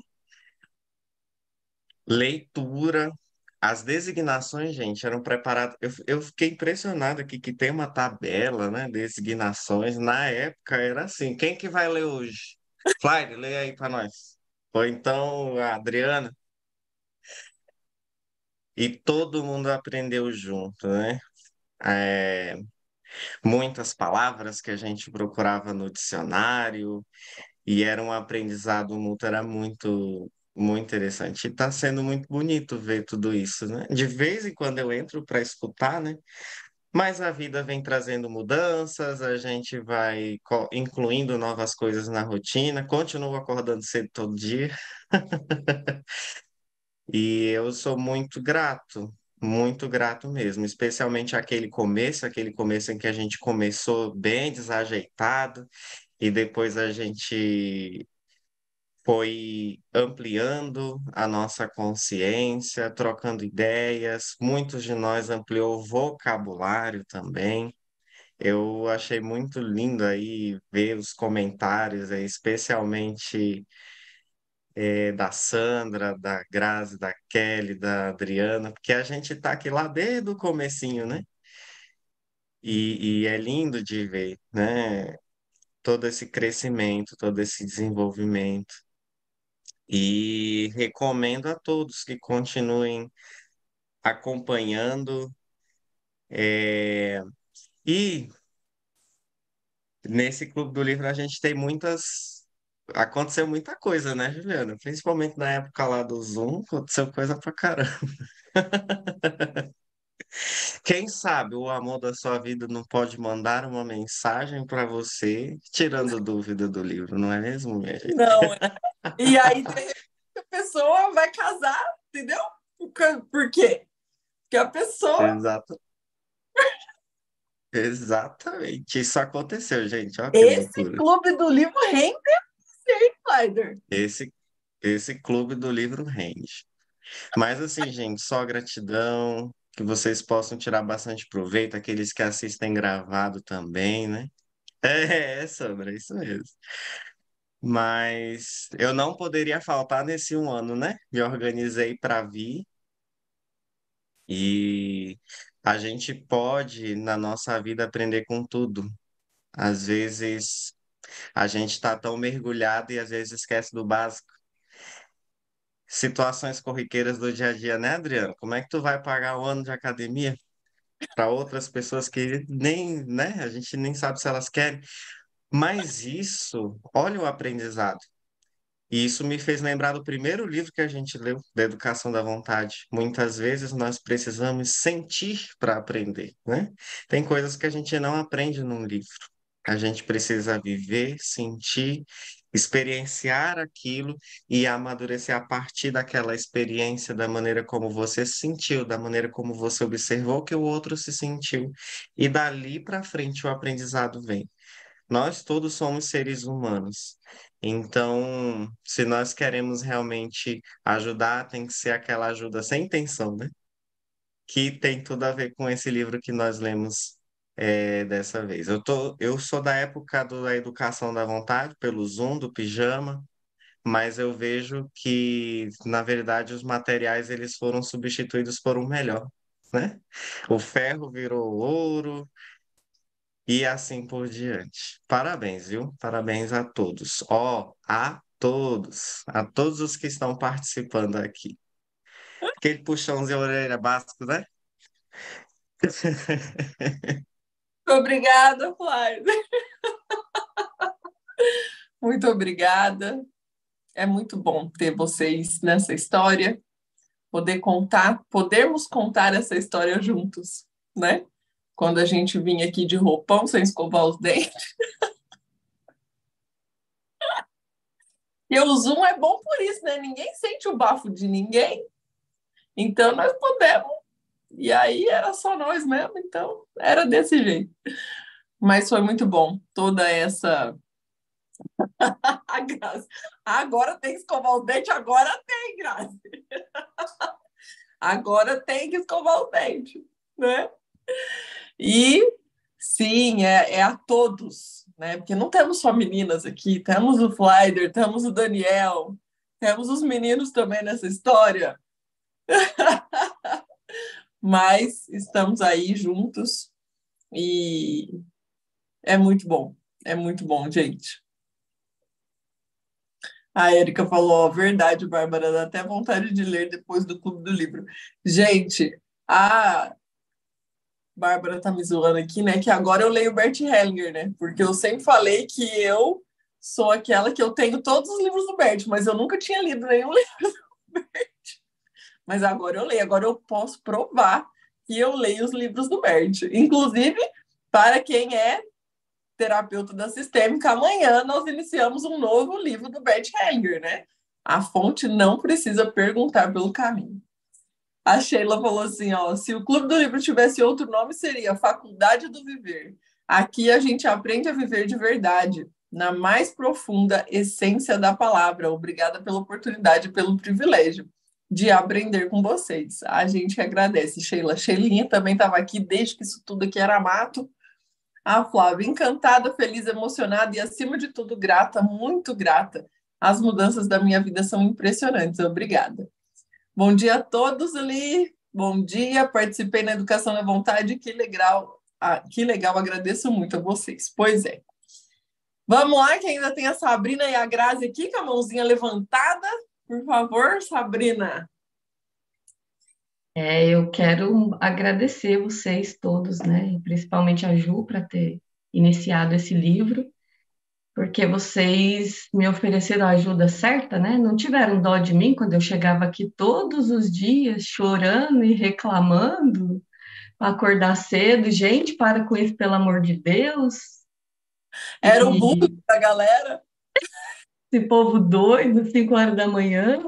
leitura. As designações, gente, eram preparadas. Eu fiquei impressionado aqui que tem uma tabela, né? Designações. Na época era assim: quem que vai ler hoje? Flávio, lê aí para nós. Ou então a Adriana. E todo mundo aprendeu junto, né? É, muitas palavras que a gente procurava no dicionário, e era um aprendizado mútuo, era muito interessante. E está sendo muito bonito ver tudo isso, né? De vez em quando eu entro para escutar, né? Mas a vida vem trazendo mudanças, a gente vai incluindo novas coisas na rotina, continuo acordando cedo todo dia, e eu sou muito grato mesmo, especialmente aquele começo em que a gente começou bem desajeitado, e depois a gente foi ampliando a nossa consciência, trocando ideias. Muitos de nós ampliou o vocabulário também. Eu achei muito lindo aí ver os comentários, especialmente da Sandra, da Grazi, da Kelly, da Adriana, porque a gente está aqui lá desde o comecinho, né? E é lindo de ver, né? Todo esse crescimento, todo esse desenvolvimento. E recomendo a todos que continuem acompanhando. E nesse Clube do Livro a gente tem muitas aconteceu muita coisa, né, Juliana? Principalmente na época lá do Zoom, aconteceu coisa pra caramba. Quem sabe o amor da sua vida não pode mandar uma mensagem para você, tirando dúvida do livro, não é mesmo, minha gente? Não, e aí, de repente, a pessoa vai casar, entendeu? Por quê? Porque a pessoa. Exato, exatamente. Isso aconteceu, gente. Olha que Esse loucura. clube do livro rende você, Clyder. Esse, esse clube do livro rende. Mas assim, gente, só gratidão, que vocês possam tirar bastante proveito, aqueles que assistem gravado também, né? Sandra, é isso mesmo. Mas eu não poderia faltar nesse um ano, né? Me organizei para vir e a gente pode, na nossa vida, aprender com tudo. Às vezes a gente está tão mergulhado e às vezes esquece do básico. Situações corriqueiras do dia a dia, né, Adriano? Como é que tu vai pagar o ano de academia para outras pessoas que nem, né? A gente nem sabe se elas querem. Mas isso, olha o aprendizado. E isso me fez lembrar do primeiro livro que a gente leu, da Educação da Vontade. Muitas vezes nós precisamos sentir para aprender, né? Tem coisas que a gente não aprende num livro. A gente precisa viver, sentir, experienciar aquilo e amadurecer a partir daquela experiência, da maneira como você se sentiu, da maneira como você observou que o outro se sentiu. E dali para frente o aprendizado vem. Nós todos somos seres humanos. Então, se nós queremos realmente ajudar, tem que ser aquela ajuda sem intenção, né? Que tem tudo a ver com esse livro que nós lemos dessa vez. Eu sou da época da Educação da Vontade, pelo Zoom, do pijama, mas eu vejo que, na verdade, os materiais eles foram substituídos por um melhor, né? O ferro virou ouro, e assim por diante. Parabéns, viu? Parabéns a todos. Ó, a todos os que estão participando aqui. Aquele puxãozinho de orelha básico, né? Obrigada, Flávia. Muito obrigada. É muito bom ter vocês nessa história, podermos contar essa história juntos, né? Quando a gente vinha aqui de roupão, sem escovar os dentes. E o Zoom é bom por isso, né? Ninguém sente o bafo de ninguém. Então, nós podemos. E aí, era só nós mesmo. Então, era desse jeito. Mas foi muito bom. Toda essa... A Graça. Agora tem que escovar os dentes. Agora tem, Graça. Agora tem que escovar os dentes, né? E, sim, é a todos, né? Porque não temos só meninas aqui. Temos o Flyder, temos o Daniel, temos os meninos também nessa história. Mas estamos aí juntos e é muito bom, gente. A Érica falou, ó, verdade, Bárbara, dá até vontade de ler depois do Clube do Livro. Gente, a Bárbara tá me zoando aqui, né, que agora eu leio Bert Hellinger, né, porque eu sempre falei que eu sou aquela que eu tenho todos os livros do Bert, mas eu nunca tinha lido nenhum livro do Bert. Mas agora eu leio, agora eu posso provar que eu leio os livros do Bert. Inclusive, para quem é terapeuta da sistêmica, amanhã nós iniciamos um novo livro do Bert Hellinger, né? A fonte não precisa perguntar pelo caminho. A Sheila falou assim, ó, se o Clube do Livro tivesse outro nome, seria Faculdade do Viver. Aqui a gente aprende a viver de verdade, na mais profunda essência da palavra. Obrigada pela oportunidade, pelo privilégio de aprender com vocês. A gente agradece, Sheila. Sheilinha também estava aqui desde que isso tudo aqui era mato. A Flávia, encantada, feliz, emocionada e, acima de tudo, grata, muito grata. As mudanças da minha vida são impressionantes. Obrigada. Bom dia a todos ali. Bom dia, participei na Educação da Vontade. Que legal, agradeço muito a vocês. Pois é. Vamos lá, que ainda tem a Sabrina e a Grazi aqui, com a mãozinha levantada. Por favor, Sabrina. Eu quero agradecer vocês todos, né? E principalmente a Ju, para ter iniciado esse livro, porque vocês me ofereceram a ajuda certa, né? Não tiveram dó de mim quando eu chegava aqui todos os dias chorando e reclamando, para acordar cedo. Gente, para com isso, pelo amor de Deus. Era o bullying E da galera. esse povo doido, 5 horas da manhã.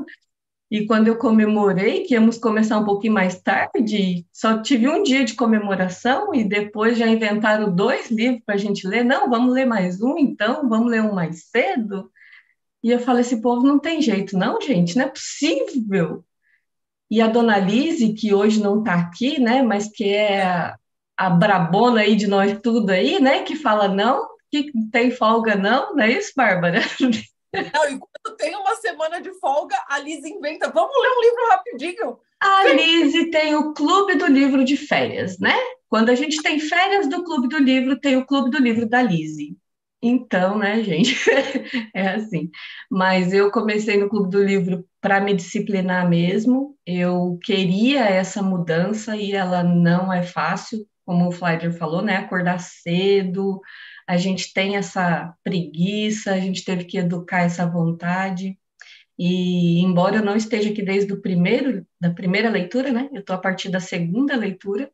E quando eu comemorei, que íamos começar um pouquinho mais tarde, só tive um dia de comemoração e depois já inventaram 2 livros para a gente ler. Não, vamos ler mais um, então, vamos ler um mais cedo. E eu falei, esse povo não tem jeito, não, gente, não é possível. E a dona Lise, que hoje não está aqui, né, mas que é a brabona aí de nós tudo aí, né, que fala não, que tem folga não é isso, Bárbara? Não, e quando tem uma semana de folga, a Liz inventa, vamos ler um livro rapidinho. A Lise tem o Clube do Livro de férias, né? Quando a gente tem férias do Clube do Livro, tem o Clube do Livro da Lise. Então, né, gente, é assim. Mas eu comecei no Clube do Livro para me disciplinar mesmo. Eu queria essa mudança e ela não é fácil, como o Flyer falou, né? Acordar cedo, a gente tem essa preguiça, a gente teve que educar essa vontade. E embora eu não esteja aqui desde da primeira leitura, né? Eu estou a partir da segunda leitura,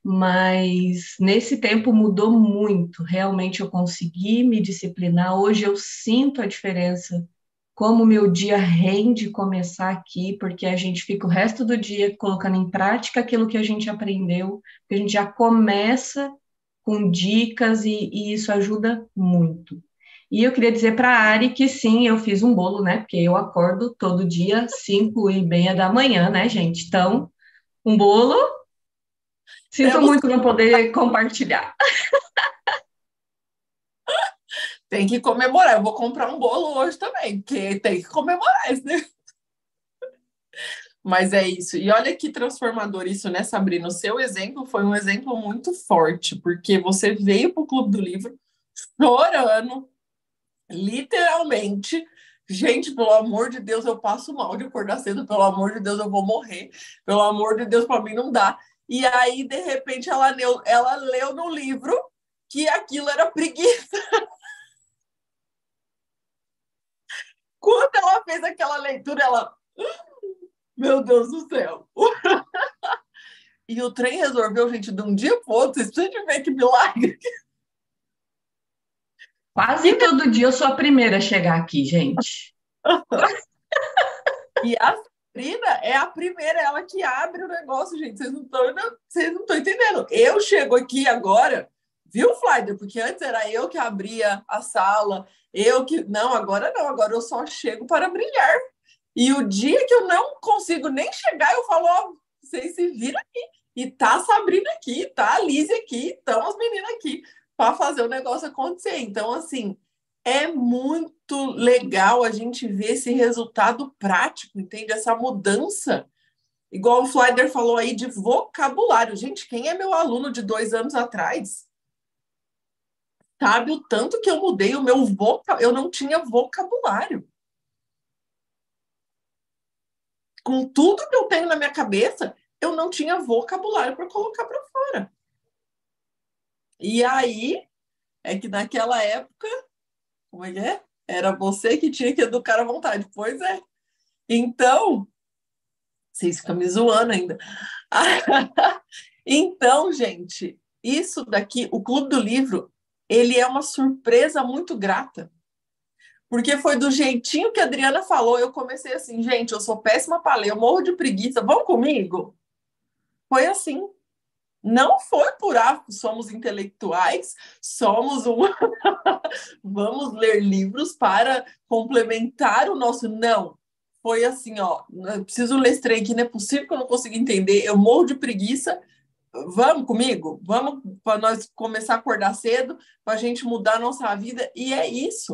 mas nesse tempo mudou muito. Realmente eu consegui me disciplinar. Hoje eu sinto a diferença, como o meu dia rende começar aqui, porque a gente fica o resto do dia colocando em prática aquilo que a gente aprendeu, que a gente já começa com dicas e isso ajuda muito. E eu queria dizer para a Ari que sim, eu fiz um bolo, né? Porque eu acordo todo dia, 5h30 da manhã, né, gente? Então, um bolo. Sinto Temos muito não poder compartilhar. Tem que comemorar. Eu vou comprar um bolo hoje também, porque tem que comemorar isso, né? Mas é isso. E olha que transformador isso, né, Sabrina? O seu exemplo foi um exemplo muito forte, porque você veio para o Clube do Livro chorando, literalmente. Gente, pelo amor de Deus, eu passo mal de acordar cedo. Pelo amor de Deus, eu vou morrer. Pelo amor de Deus, para mim não dá. E aí, de repente, ela leu no livro que aquilo era preguiça. Quando ela fez aquela leitura, ela... Meu Deus do céu. E o trem resolveu, gente, de um dia para o outro. Vocês precisam de ver que milagre. Quase todo dia eu sou a primeira a chegar aqui, gente. E a Sabrina é a primeira, ela que abre o negócio, gente. Vocês não estão entendendo. Eu chego aqui agora, viu, Flyer? Porque antes era eu que abria a sala, eu que... Não, agora agora eu só chego para brilhar. E o dia que eu não consigo nem chegar, eu falo, ó, vocês se viram aqui. E tá a Sabrina aqui, tá a Lise aqui, estão as meninas aqui para fazer o negócio acontecer. Então, assim, é muito legal a gente ver esse resultado prático, entende? Essa mudança. Igual o Flyer falou aí de vocabulário. Gente, quem é meu aluno de 2 anos atrás? Sabe o tanto que eu mudei o meu vocabulário? Eu não tinha vocabulário. Com tudo que eu tenho na minha cabeça, eu não tinha vocabulário para colocar para fora. E aí, é que naquela época, como é que é? Era você que tinha que educar à vontade. Pois é. Então, vocês ficam me zoando ainda. Então, gente, isso daqui, o Clube do Livro, ele é uma surpresa muito grata. Porque foi do jeitinho que a Adriana falou, eu comecei assim, gente, eu sou péssima para ler, eu morro de preguiça, vão comigo? Foi assim. Não foi por somos intelectuais, somos vamos ler livros para complementar o nosso... Não. Foi assim, ó, eu preciso ler esse trem aqui, não é possível que eu não consiga entender, eu morro de preguiça, vamos comigo? Vamos para nós começar a acordar cedo, para a gente mudar a nossa vida, e é isso.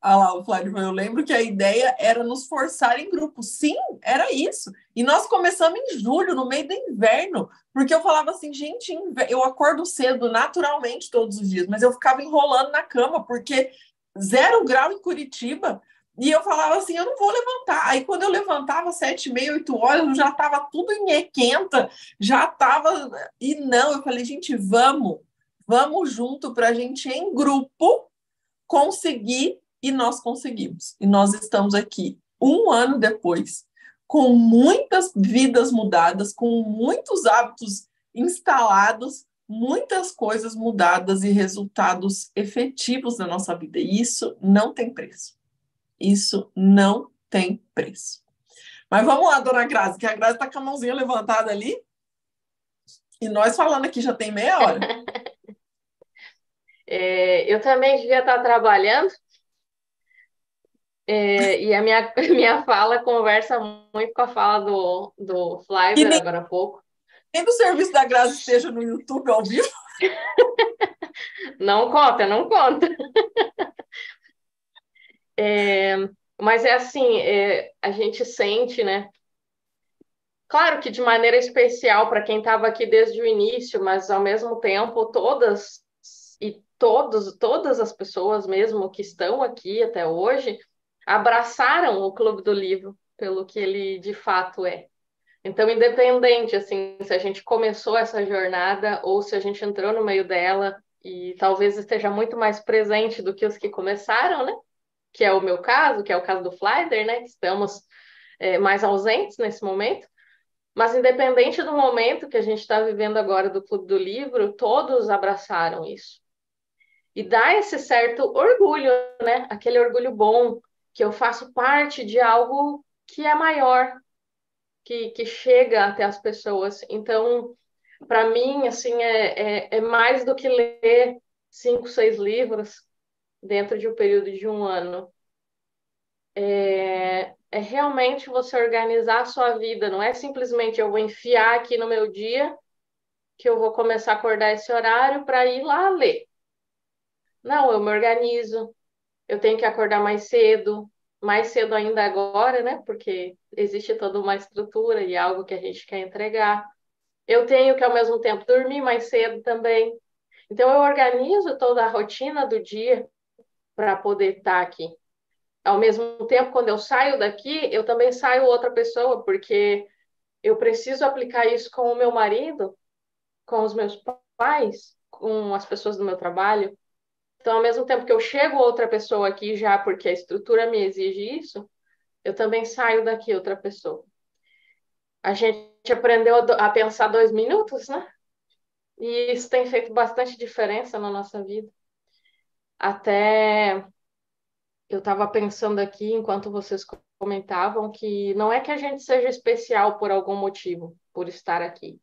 Lá, o Flávio, eu lembro que a ideia era nos forçar em grupo. Sim, era isso. E nós começamos em julho, no meio do inverno, porque eu falava assim, gente, eu acordo cedo naturalmente todos os dias, mas eu ficava enrolando na cama, porque 0 grau em Curitiba, e eu falava assim, eu não vou levantar. Aí quando eu levantava 7h30, 8 horas, eu já estava tudo enhequenta, já estava... E não, eu falei, gente, vamos junto para a gente em grupo conseguir, e nós conseguimos. E nós estamos aqui 1 ano depois, com muitas vidas mudadas, com muitos hábitos instalados, muitas coisas mudadas e resultados efetivos na nossa vida. E isso não tem preço. Isso não tem preço. Mas vamos lá, dona Grazi, que a Grazi está com a mãozinha levantada ali. E nós falando aqui já tem meia hora. Eu também devia estar trabalhando. E a minha fala conversa muito com a fala do Flávio agora há pouco. Nem do serviço da Grazi esteja no YouTube ao vivo. Não conta, não conta. Mas é assim, a gente sente, né? Claro que de maneira especial para quem estava aqui desde o início, mas ao mesmo tempo todas as pessoas mesmo que estão aqui até hoje abraçaram o Clube do Livro pelo que ele de fato é. Então, independente assim, se a gente começou essa jornada ou se a gente entrou no meio dela e talvez esteja muito mais presente do que os que começaram, né? Que é o meu caso, que é o caso do Flyder, né? Que estamos mais ausentes nesse momento. Mas independente do momento que a gente está vivendo agora do Clube do Livro, todos abraçaram isso. E dá esse certo orgulho, né? Aquele orgulho bom, que eu faço parte de algo que é maior, que chega até as pessoas. Então, para mim, assim, é mais do que ler 5, 6 livros dentro de um período de 1 ano. É realmente você organizar a sua vida, não é simplesmente eu vou enfiar aqui no meu dia que eu vou começar a acordar esse horário para ir lá ler. Não, eu me organizo, eu tenho que acordar mais cedo ainda agora, né? Porque existe toda uma estrutura e algo que a gente quer entregar. Eu tenho que, ao mesmo tempo, dormir mais cedo também. Então, eu organizo toda a rotina do dia para poder estar aqui. Ao mesmo tempo, quando eu saio daqui, eu também saio outra pessoa, porque eu preciso aplicar isso com o meu marido, com os meus pais, com as pessoas do meu trabalho. Então, ao mesmo tempo que eu chego outra pessoa aqui já, porque a estrutura me exige isso, eu também saio daqui outra pessoa. A gente aprendeu a pensar 2 minutos, né? E isso tem feito bastante diferença na nossa vida. Até eu estava pensando aqui, enquanto vocês comentavam, que não é que a gente seja especial por algum motivo, por estar aqui.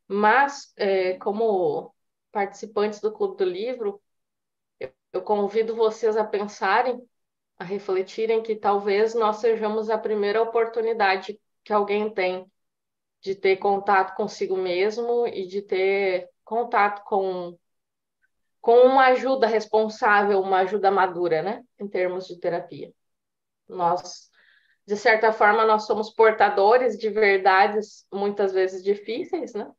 Mas, como participantes do Clube do Livro, eu convido vocês a pensarem, a refletirem que talvez nós sejamos a primeira oportunidade que alguém tem de ter contato consigo mesmo e de ter contato com uma ajuda responsável, uma ajuda madura, né? Em termos de terapia. Nós, de certa forma, nós somos portadores de verdades muitas vezes difíceis, né?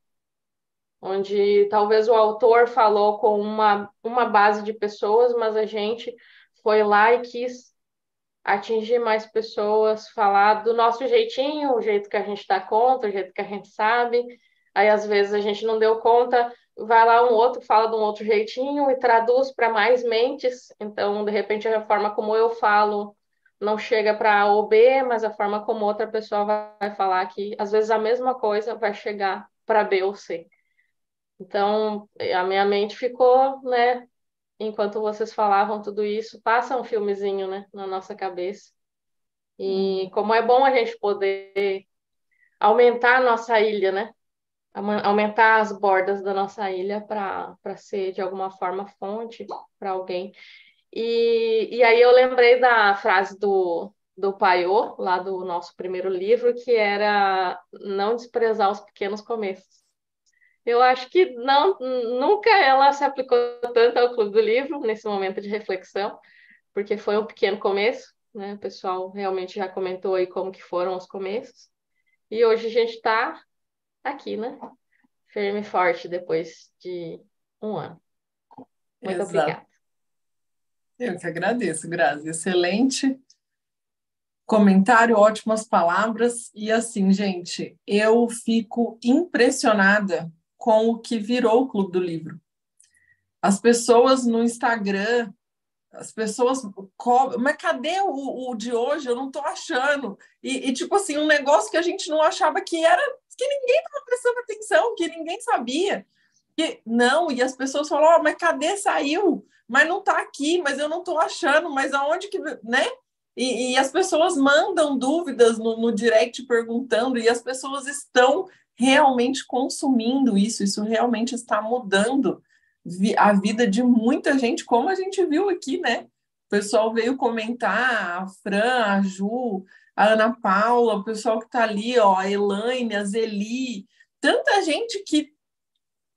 Onde talvez o autor falou com uma base de pessoas, mas a gente foi lá e quis atingir mais pessoas, falar do nosso jeitinho, o jeito que a gente está conta, o jeito que a gente sabe. Aí, às vezes, a gente não deu conta, vai lá um outro, fala de um outro jeitinho e traduz para mais mentes. Então, de repente, a forma como eu falo não chega para A ou B, mas a forma como outra pessoa vai falar que, às vezes, a mesma coisa vai chegar para B ou C. Então, a minha mente ficou, né? Enquanto vocês falavam tudo isso, passa um filmezinho, né, na nossa cabeça. E como é bom a gente poder aumentar a nossa ilha, né? Aumentar as bordas da nossa ilha para ser, de alguma forma, fonte para alguém. E aí eu lembrei da frase do Paiô, lá do nosso primeiro livro, que era não desprezar os pequenos começos. Eu acho que nunca ela se aplicou tanto ao Clube do Livro, nesse momento de reflexão, porque foi um pequeno começo, né? O pessoal realmente já comentou aí como que foram os começos. E hoje a gente está aqui, né? Firme e forte depois de 1 ano. Muito obrigada. Eu que agradeço, Grazi. Excelente comentário, ótimas palavras. E assim, gente, eu fico impressionada com o que virou o Clube do Livro. As pessoas no Instagram, As pessoas cobram, mas cadê o de hoje? Eu não estou achando. Tipo assim, um negócio que a gente não achava que era, que ninguém estava prestando atenção, que ninguém sabia. Não, e as pessoas falam, oh, mas cadê? Saiu? Mas não está aqui, mas eu não estou achando, mas aonde que, né? E as pessoas mandam dúvidas no direct perguntando, e as pessoas estão realmente consumindo isso realmente está mudando a vida de muita gente, como a gente viu aqui, né? O pessoal veio comentar, a Fran, a Ju, a Ana Paula, o pessoal que está ali, ó, a Elaine, a Zeli, tanta gente que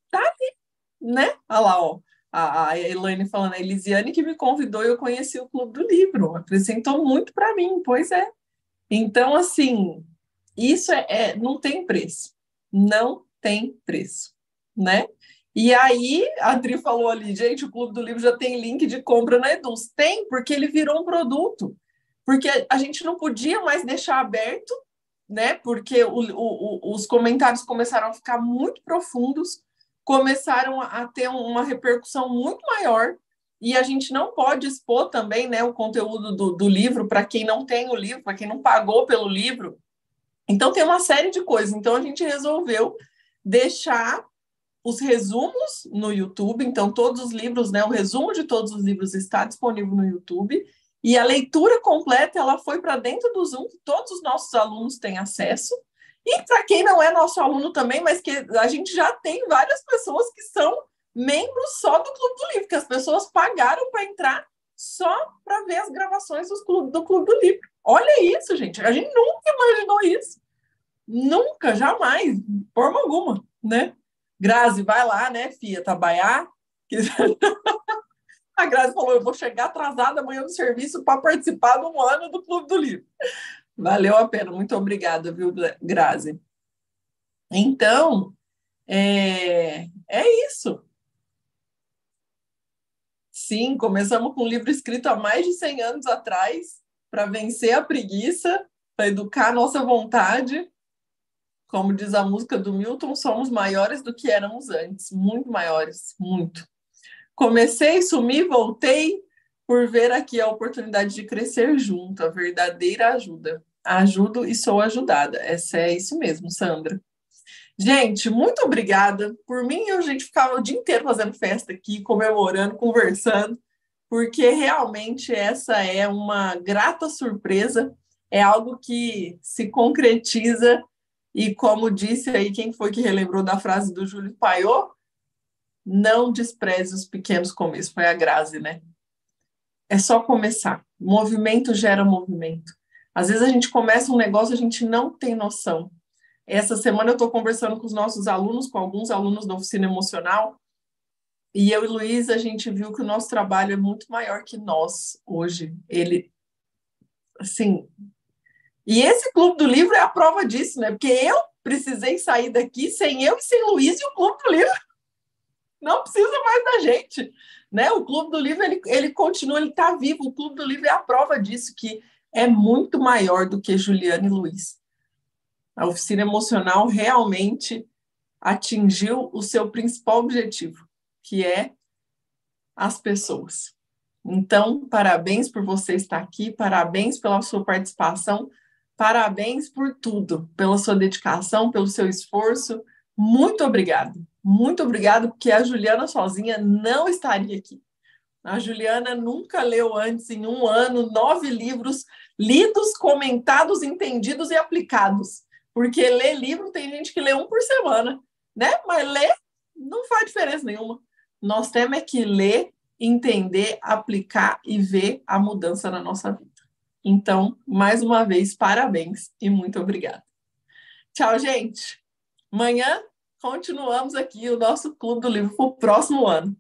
tá ali, né? Olha lá, ó, a Elaine falando, a Elisiane que me convidou e eu conheci o Clube do Livro, acrescentou muito para mim, pois é. Então, assim, isso não tem preço, não tem preço, né? E aí, a Adri falou ali, gente, o Clube do Livro já tem link de compra na Eduz. Tem, porque ele virou um produto. Porque a gente não podia mais deixar aberto, né? Porque os comentários começaram a ficar muito profundos, começaram a ter uma repercussão muito maior, e a gente não pode expor também, né, o conteúdo do livro para quem não tem o livro, para quem não pagou pelo livro. Então, tem uma série de coisas. Então, a gente resolveu deixar os resumos no YouTube, então todos os livros, né, o resumo de todos os livros está disponível no YouTube, e a leitura completa ela foi para dentro do Zoom, que todos os nossos alunos têm acesso, e para quem não é nosso aluno também, mas que a gente já tem várias pessoas que são membros só do Clube do Livro, que as pessoas pagaram para entrar só para ver as gravações do Clube do Livro. Olha isso, gente, a gente nunca imaginou isso, nunca, jamais, de forma alguma, né? Grazi, vai lá, né, filha, trabalhar. A Grazi falou, eu vou chegar atrasada amanhã no serviço para participar de um ano do Clube do Livro. Valeu a pena, muito obrigada, viu, Grazi? Então, é isso. Sim, começamos com um livro escrito há mais de 100 anos atrás, para vencer a preguiça, para educar a nossa vontade. Como diz a música do Milton, somos maiores do que éramos antes, muito maiores, muito. Comecei, sumi, voltei por ver aqui a oportunidade de crescer junto, a verdadeira ajuda. Ajudo e sou ajudada. É isso mesmo, Sandra. Gente, muito obrigada. Por mim, a gente ficava o dia inteiro fazendo festa aqui, comemorando, conversando, porque realmente essa é uma grata surpresa, é algo que se concretiza. E como disse aí, quem foi que relembrou da frase do Júlio Paiô? Não despreze os pequenos começos. Foi a Grazi, né? É só começar. Movimento gera movimento. Às vezes a gente começa um negócio, a gente não tem noção. Essa semana eu estou conversando com os nossos alunos, com alguns alunos da oficina emocional, e eu e Luiz, a gente viu que o nosso trabalho é muito maior que nós hoje. Ele, assim... E esse Clube do Livro é a prova disso, né? Porque eu precisei sair daqui sem eu e sem Luiz e o Clube do Livro não precisa mais da gente, né? O Clube do Livro, ele continua, ele está vivo. O Clube do Livro é a prova disso, que é muito maior do que Juliana e Luiz. A oficina emocional realmente atingiu o seu principal objetivo, que é as pessoas. Então, parabéns por você estar aqui, parabéns pela sua participação, parabéns por tudo, pela sua dedicação, pelo seu esforço. Muito obrigado, porque a Juliana sozinha não estaria aqui. A Juliana nunca leu antes, em um ano, 9 livros lidos, comentados, entendidos e aplicados. Porque ler livro tem gente que lê um por semana, né? Mas ler não faz diferença nenhuma. Nós temos que ler, entender, aplicar e ver a mudança na nossa vida. Então, mais uma vez, parabéns e muito obrigada. Tchau, gente. Amanhã continuamos aqui o nosso Clube do Livro para o próximo ano.